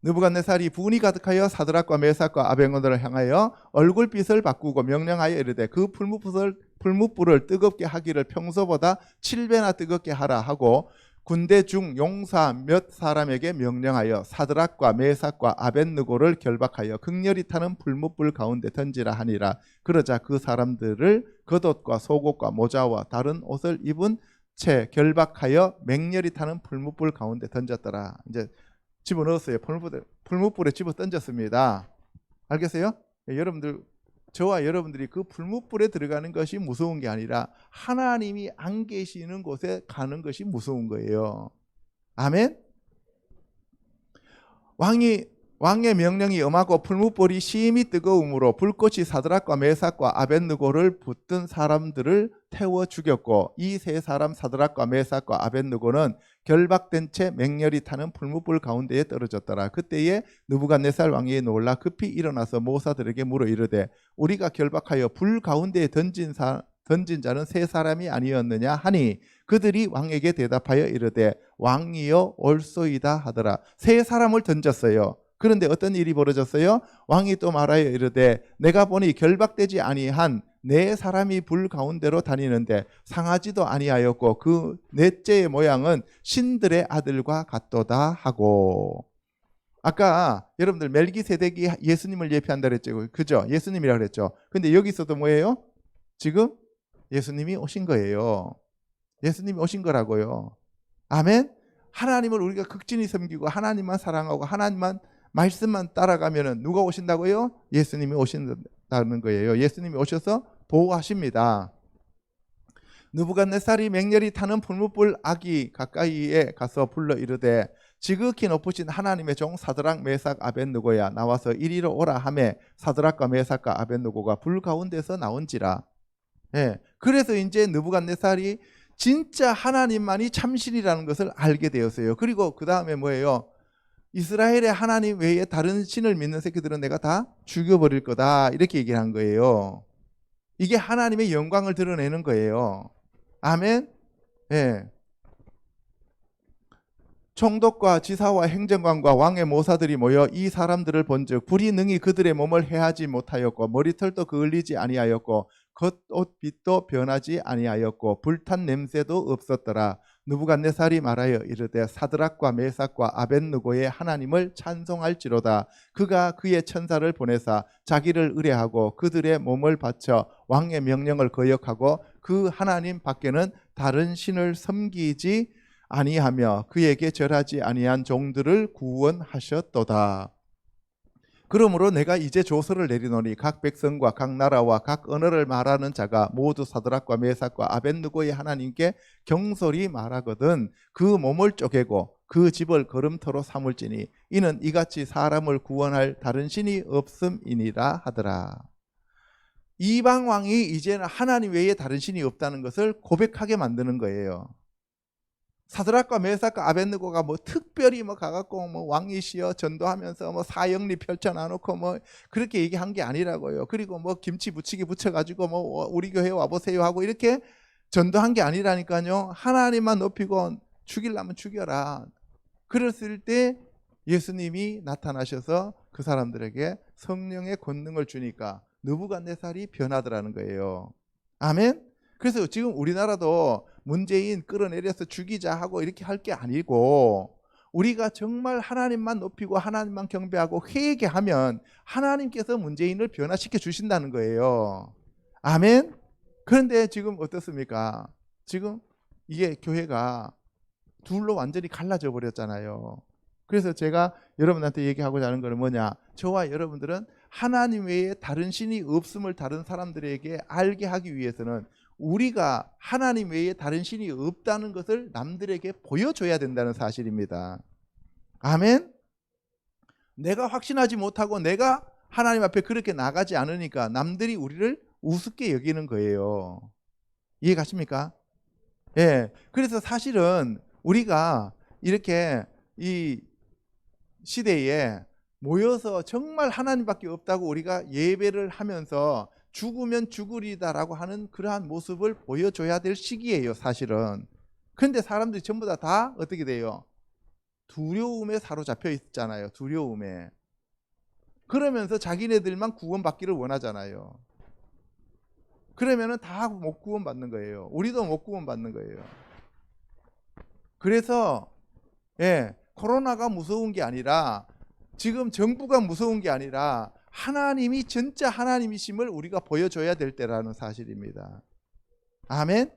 S1: 느부갓네살이 분이 가득하여 사드락과 메삭과 아벳느고를 향하여 얼굴빛을 바꾸고 명령하여 이르되 그 풀무불을 뜨겁게 하기를 평소보다 7배나 뜨겁게 하라 하고 군대 중 용사 몇 사람에게 명령하여 사드락과 메삭과 아벳느고를 결박하여 극렬히 타는 풀무불 가운데 던지라 하니라. 그러자 그 사람들을 겉옷과 속옷과 모자와 다른 옷을 입은 채 결박하여 맹렬히 타는 풀무불 가운데 던졌더라. 이제 집어넣었어요. 풀무불에 집어 던졌습니다. 알겠어요? 여러분들, 저와 여러분들이 그 풀무불에 들어가는 것이 무서운 게 아니라 하나님이 안 계시는 곳에 가는 것이 무서운 거예요. 아멘. 왕의 명령이 엄하고 풀무불이 심히 뜨거움으로 불꽃이 사드락과 메삭과 아벳느고를 붙든 사람들을 태워 죽였고 이 세 사람 사드락과 메삭과 아벳느고는 결박된 채 맹렬히 타는 풀무불 가운데에 떨어졌더라. 그때에 느부갓네살 왕이 놀라 급히 일어나서 모사들에게 물어 이르되 우리가 결박하여 불 가운데에 던진 자는 세 사람이 아니었느냐 하니 그들이 왕에게 대답하여 이르되 왕이여 올소이다 하더라. 세 사람을 던졌어요. 그런데 어떤 일이 벌어졌어요? 왕이 또 말하여 이르되 내가 보니 결박되지 아니한 네 사람이 불 가운데로 다니는데 상하지도 아니하였고 그 넷째의 모양은 신들의 아들과 같도다 하고. 아까 여러분들 멜기세덱이 예수님을 예표한다 그랬죠. 그죠? 예수님이라고 그랬죠. 근데 여기서도 뭐예요? 지금 예수님이 오신 거예요. 예수님이 오신 거라고요. 아멘. 하나님을 우리가 극진히 섬기고 하나님만 사랑하고 하나님만 말씀만 따라가면은 누가 오신다고요? 예수님이 오신다는 거예요. 예수님이 오셔서 보호하십니다. 느부갓네살이 맹렬히 타는 풀무불 아기 가까이에 가서 불러 이르되 지극히 높으신 하나님의 종 사드락 메삭 아벳느고야 나와서 이리로 오라 하매 사드락과 메삭과 아벳느고가 불 가운데서 나온지라. 예. 그래서 이제 느부갓네살이 진짜 하나님만이 참신이라는 것을 알게 되었어요. 그리고 그 다음에 뭐예요? 이스라엘의 하나님 외에 다른 신을 믿는 새끼들은 내가 다 죽여버릴 거다 이렇게 얘기를 한 거예요. 이게 하나님의 영광을 드러내는 거예요. 아멘. 예. 총독과 지사와 행정관과 왕의 모사들이 모여 이 사람들을 본즉 불이 능히 그들의 몸을 해하지 못하였고 머리털도 그을리지 아니하였고 겉옷빛도 변하지 아니하였고 불탄 냄새도 없었더라. 느부갓네살이 말하여 이르되 사드락과 메삭과 아벳느고의 하나님을 찬송할지로다. 그가 그의 천사를 보내사 자기를 의뢰하고 그들의 몸을 바쳐 왕의 명령을 거역하고 그 하나님 밖에는 다른 신을 섬기지 아니하며 그에게 절하지 아니한 종들을 구원하셨도다. 그러므로 내가 이제 조서를 내리노니 각 백성과 각 나라와 각 언어를 말하는 자가 모두 사드락과 메삭과 아벳느고의 하나님께 경솔히 말하거든 그 몸을 쪼개고 그 집을 걸음터로 삼을지니 이는 이같이 사람을 구원할 다른 신이 없음이니라 하더라. 이방 왕이 이제는 하나님 외에 다른 신이 없다는 것을 고백하게 만드는 거예요. 사드락과 메삭과 아벳느고가 뭐 특별히 뭐 가갖고 뭐 왕이시여 전도하면서 뭐 사형리 펼쳐놔놓고 뭐 그렇게 얘기한 게 아니라고요. 그리고 뭐 김치 부치기 붙여가지고 뭐 우리 교회 와보세요 하고 이렇게 전도한 게 아니라니까요. 하나님만 높이고 죽이려면 죽여라. 그랬을 때 예수님이 나타나셔서 그 사람들에게 성령의 권능을 주니까 느부갓네살이 변하더라는 거예요. 아멘. 그래서 지금 우리나라도 문재인 끌어내려서 죽이자 하고 이렇게 할 게 아니고 우리가 정말 하나님만 높이고 하나님만 경배하고 회개하면 하나님께서 문재인을 변화시켜 주신다는 거예요. 아멘. 그런데 지금 어떻습니까? 지금 이게 교회가 둘로 완전히 갈라져 버렸잖아요. 그래서 제가 여러분한테 얘기하고자 하는 것은 뭐냐? 저와 여러분들은 하나님 외에 다른 신이 없음을 다른 사람들에게 알게 하기 위해서는 우리가 하나님 외에 다른 신이 없다는 것을 남들에게 보여줘야 된다는 사실입니다. 아멘. 내가 확신하지 못하고 내가 하나님 앞에 그렇게 나가지 않으니까 남들이 우리를 우습게 여기는 거예요. 이해 가십니까? 예. 그래서 사실은 우리가 이렇게 이 시대에 모여서 정말 하나님밖에 없다고 우리가 예배를 하면서 죽으면 죽으리다라고 하는 그러한 모습을 보여줘야 될 시기예요, 사실은. 그런데 사람들이 전부 다 어떻게 돼요? 두려움에 사로잡혀 있잖아요. 두려움에. 그러면서 자기네들만 구원받기를 원하잖아요. 그러면은 다 못 구원받는 거예요. 우리도 못 구원받는 거예요. 그래서 코로나가 무서운 게 아니라 지금 정부가 무서운 게 아니라 하나님이 진짜 하나님이심을 우리가 보여줘야 될 때라는 사실입니다. 아멘.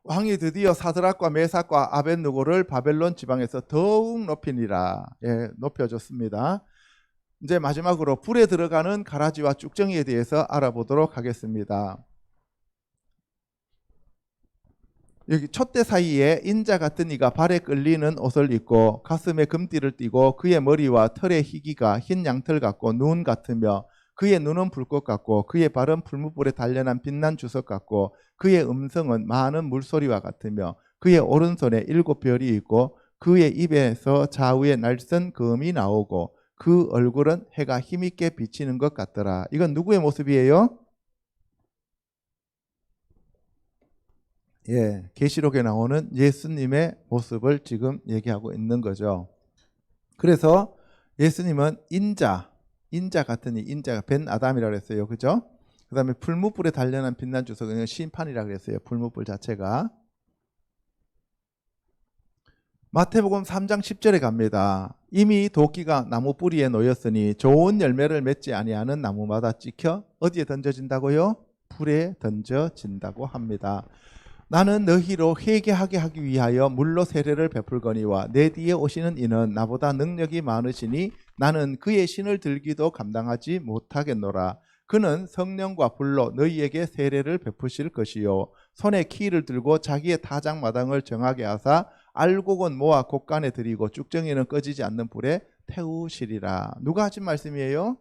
S1: 왕이 드디어 사드락과 메삭과 아벳느고를 바벨론 지방에서 더욱 높이니라. 높여줬습니다. 이제 마지막으로 불에 들어가는 가라지와 쭉정이에 대해서 알아보도록 하겠습니다. 여기 촛대 사이에 인자 같은 이가 발에 끌리는 옷을 입고 가슴에 금띠를 띠고 그의 머리와 털의 희기가 흰 양털 같고 눈 같으며 그의 눈은 불꽃 같고 그의 발은 풀무불에 단련한 빛난 주석 같고 그의 음성은 많은 물소리와 같으며 그의 오른손에 7별이 있고 그의 입에서 좌우에 날선 검이 나오고 그 얼굴은 해가 힘있게 비치는 것 같더라. 이건 누구의 모습이에요? 계시록에 나오는 예수님의 모습을 지금 얘기하고 있는 거죠. 그래서 예수님은 인자 같으니, 인자가 벤 아담이라고 했어요. 그죠? 그 다음에 풀무불에 단련한 빛난 주석은 심판이라고 했어요. 풀무불 자체가. 마태복음 3장 10절에 갑니다. 이미 도끼가 나무 뿌리에 놓였으니 좋은 열매를 맺지 아니하는 나무마다 찍혀 어디에 던져진다고요? 불에 던져진다고 합니다. 나는 너희로 회개하게 하기 위하여 물로 세례를 베풀거니와 내 뒤에 오시는 이는 나보다 능력이 많으시니 나는 그의 신을 들기도 감당하지 못하겠노라. 그는 성령과 불로 너희에게 세례를 베푸실 것이요 손에 키를 들고 자기의 타작마당을 정하게 하사 알곡은 모아 곳간에 들이고 쭉정이는 꺼지지 않는 불에 태우시리라. 누가 하신 말씀이에요?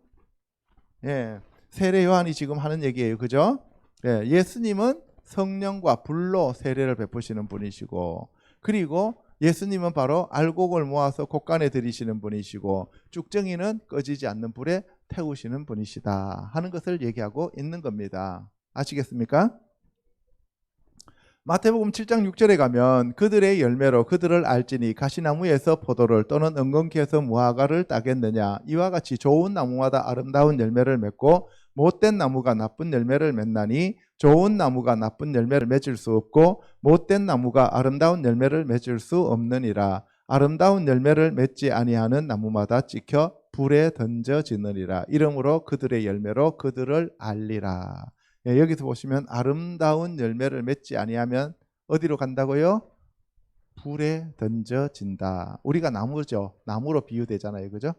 S1: 세례 요한이 지금 하는 얘기예요. 그죠? 예수님은 성령과 불로 세례를 베푸시는 분이시고, 그리고 예수님은 바로 알곡을 모아서 곳간에 들이시는 분이시고 쭉정이는 꺼지지 않는 불에 태우시는 분이시다 하는 것을 얘기하고 있는 겁니다. 아시겠습니까? 마태복음 7장 6절에 가면 그들의 열매로 그들을 알지니 가시나무에서 포도를 또는 은근키에서 무화과를 따겠느냐. 이와 같이 좋은 나무마다 아름다운 열매를 맺고 못된 나무가 나쁜 열매를 맺나니 좋은 나무가 나쁜 열매를 맺을 수 없고 못된 나무가 아름다운 열매를 맺을 수 없느니라. 아름다운 열매를 맺지 아니하는 나무마다 찍혀 불에 던져지느니라. 이러므로 그들의 열매로 그들을 알리라. 여기서 보시면 아름다운 열매를 맺지 아니하면 어디로 간다고요? 불에 던져진다. 우리가 나무죠. 나무로 비유되잖아요. 그죠?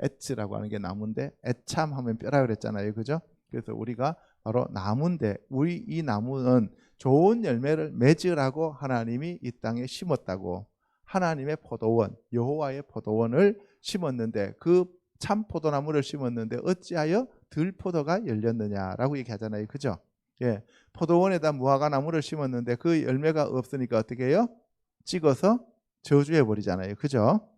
S1: 애츠라고 하는 게 나무인데 애참 하면 뼈라 그랬잖아요. 그죠? 그래서 우리가 바로 나무인데 우리 이 나무는 좋은 열매를 맺으라고 하나님이 이 땅에 심었다고. 하나님의 포도원, 여호와의 포도원을 심었는데 그 참 포도나무를 심었는데 어찌하여 들포도가 열렸느냐라고 얘기하잖아요. 그죠? 예, 포도원에다 무화과 나무를 심었는데 그 열매가 없으니까 어떻게 해요? 찍어서 저주해 버리잖아요. 그죠?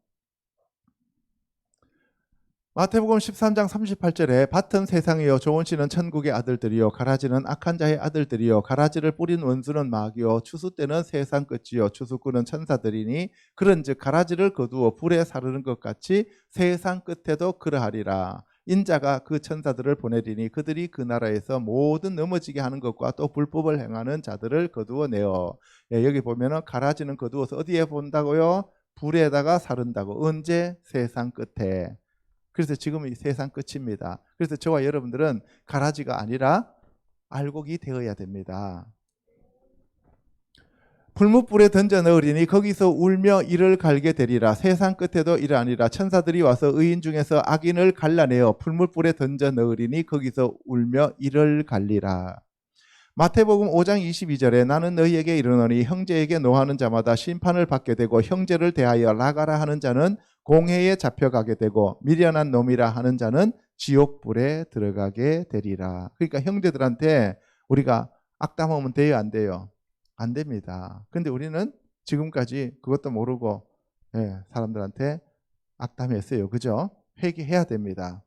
S1: 마태복음 13장 38절에 밭은 세상이요 좋은 씨는 천국의 아들들이요 가라지는 악한 자의 아들들이요 가라지를 뿌린 원수는 마귀요 추수 때는 세상 끝이요 추수꾼은 천사들이니 그런즉 가라지를 거두어 불에 사르는 것 같이 세상 끝에도 그러하리라. 인자가 그 천사들을 보내리니 그들이 그 나라에서 모든 넘어지게 하는 것과 또 불법을 행하는 자들을 거두어 내어. 예, 여기 보면은 가라지는 거두어서 어디에 본다고요? 불에다가 사른다고. 언제? 세상 끝에. 그래서 지금 이 세상 끝입니다. 그래서 저와 여러분들은 가라지가 아니라 알곡이 되어야 됩니다. 풀무불에 던져 넣으리니 거기서 울며 이를 갈게 되리라. 세상 끝에도 이를 아니라 천사들이 와서 의인 중에서 악인을 갈라내어 풀무불에 던져 넣으리니 거기서 울며 이를 갈리라. 마태복음 5장 22절에 나는 너희에게 이르노니 형제에게 노하는 자마다 심판을 받게 되고 형제를 대하여 나가라 하는 자는 공회에 잡혀가게 되고 미련한 놈이라 하는 자는 지옥불에 들어가게 되리라. 그러니까 형제들한테 우리가 악담하면 돼요, 안 돼요? 안 됩니다. 근데 우리는 지금까지 그것도 모르고 사람들한테 악담했어요. 그죠? 회개해야 됩니다.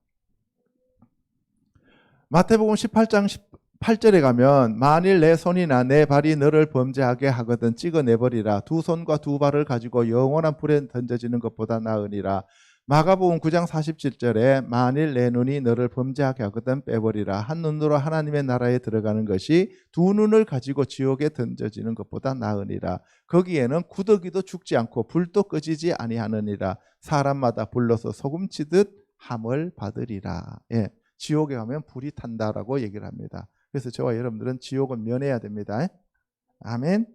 S1: 마태복음 18장 8절에 가면 만일 내 손이나 내 발이 너를 범죄하게 하거든 찍어내버리라. 두 손과 두 발을 가지고 영원한 불에 던져지는 것보다 나으니라. 마가복음 9장 47절에 만일 내 눈이 너를 범죄하게 하거든 빼버리라. 한 눈으로 하나님의 나라에 들어가는 것이 두 눈을 가지고 지옥에 던져지는 것보다 나으니라. 거기에는 구더기도 죽지 않고 불도 꺼지지 아니하느니라. 사람마다 불러서 소금치듯 함을 받으리라. 예, 지옥에 가면 불이 탄다라고 얘기를 합니다. 그래서 저와 여러분들은 지옥은 면해야 됩니다. 아멘.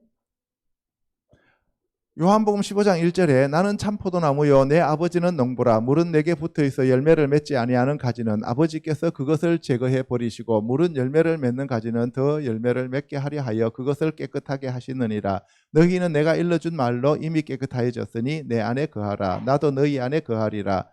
S1: 요한복음 15장 1절에 나는 참포도나무요 내 아버지는 농부라. 물은 내게 붙어있어 열매를 맺지 아니하는 가지는 아버지께서 그것을 제거해 버리시고 물은 열매를 맺는 가지는 더 열매를 맺게 하려 하여 그것을 깨끗하게 하시느니라. 너희는 내가 일러준 말로 이미 깨끗하여졌으니 내 안에 거하라. 나도 너희 안에 거하리라.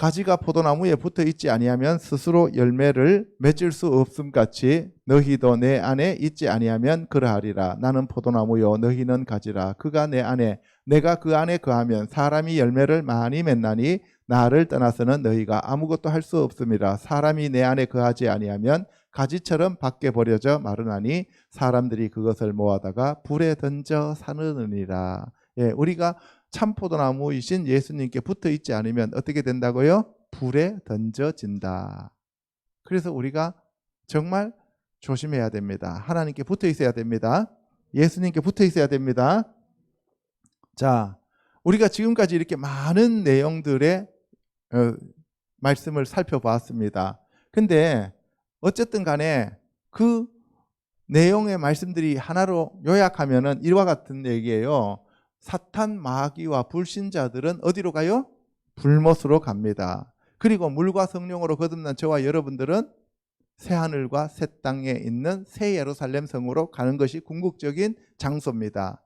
S1: 가지가 포도나무에 붙어 있지 아니하면 스스로 열매를 맺을 수 없음 같이 너희도 내 안에 있지 아니하면 그러하리라. 나는 포도나무요 너희는 가지라. 그가 내 안에 내가 그 안에 거하면 사람이 열매를 많이 맺나니 나를 떠나서는 너희가 아무것도 할 수 없음이라. 사람이 내 안에 거하지 아니하면 가지처럼 밖에 버려져 마르나니 사람들이 그것을 모아다가 불에 던져 사느니라. 예, 우리가 참포도나무이신 예수님께 붙어 있지 않으면 어떻게 된다고요? 불에 던져진다. 그래서 우리가 정말 조심해야 됩니다. 하나님께 붙어 있어야 됩니다. 예수님께 붙어 있어야 됩니다. 자, 우리가 지금까지 이렇게 많은 내용들의 말씀을 살펴보았습니다. 근데 어쨌든 간에 그 내용의 말씀들이 하나로 요약하면은 이와 같은 얘기예요. 사탄, 마귀와 불신자들은 어디로 가요? 불못으로 갑니다. 그리고 물과 성령으로 거듭난 저와 여러분들은 새하늘과 새 땅에 있는 새 예루살렘 성으로 가는 것이 궁극적인 장소입니다.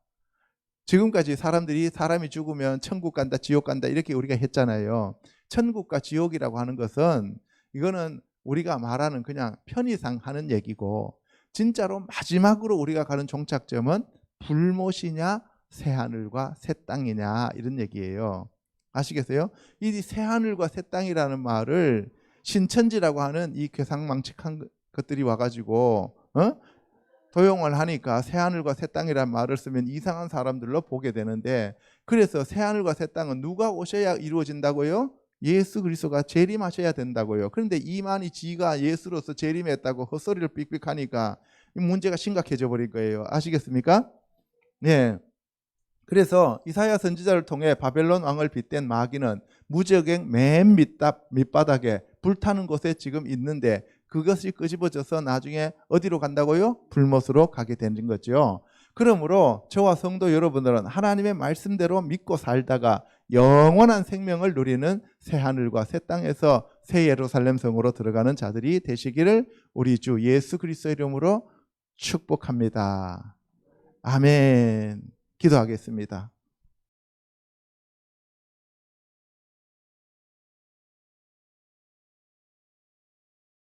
S1: 지금까지 사람이 죽으면 천국 간다, 지옥 간다 이렇게 우리가 했잖아요. 천국과 지옥이라고 하는 것은 이거는 우리가 말하는 그냥 편의상 하는 얘기고 진짜로 마지막으로 우리가 가는 종착점은 불못이냐 새하늘과 새 땅이냐 이런 얘기예요. 아시겠어요? 이 새하늘과 새 땅이라는 말을 신천지라고 하는 이 괴상망측한 것들이 와가지고 도용을 하니까 새하늘과 새 땅이라는 말을 쓰면 이상한 사람들로 보게 되는데, 그래서 새하늘과 새 땅은 누가 오셔야 이루어진다고요? 예수 그리스도가 재림하셔야 된다고요. 그런데 이만희 지가 예수로서 재림했다고 헛소리를 삑삑 하니까 문제가 심각해져 버린 거예요. 아시겠습니까? 네. 그래서 이사야 선지자를 통해 바벨론 왕을 빗댄 마귀는 무적행 맨 밑바닥에 불타는 곳에 지금 있는데 그것이 끄집어져서 나중에 어디로 간다고요? 불못으로 가게 되는 거죠. 그러므로 저와 성도 여러분들은 하나님의 말씀대로 믿고 살다가 영원한 생명을 누리는 새 하늘과 새 땅에서 새 예루살렘 성으로 들어가는 자들이 되시기를 우리 주 예수 그리스도의 이름으로 축복합니다. 아멘. 기도하겠습니다.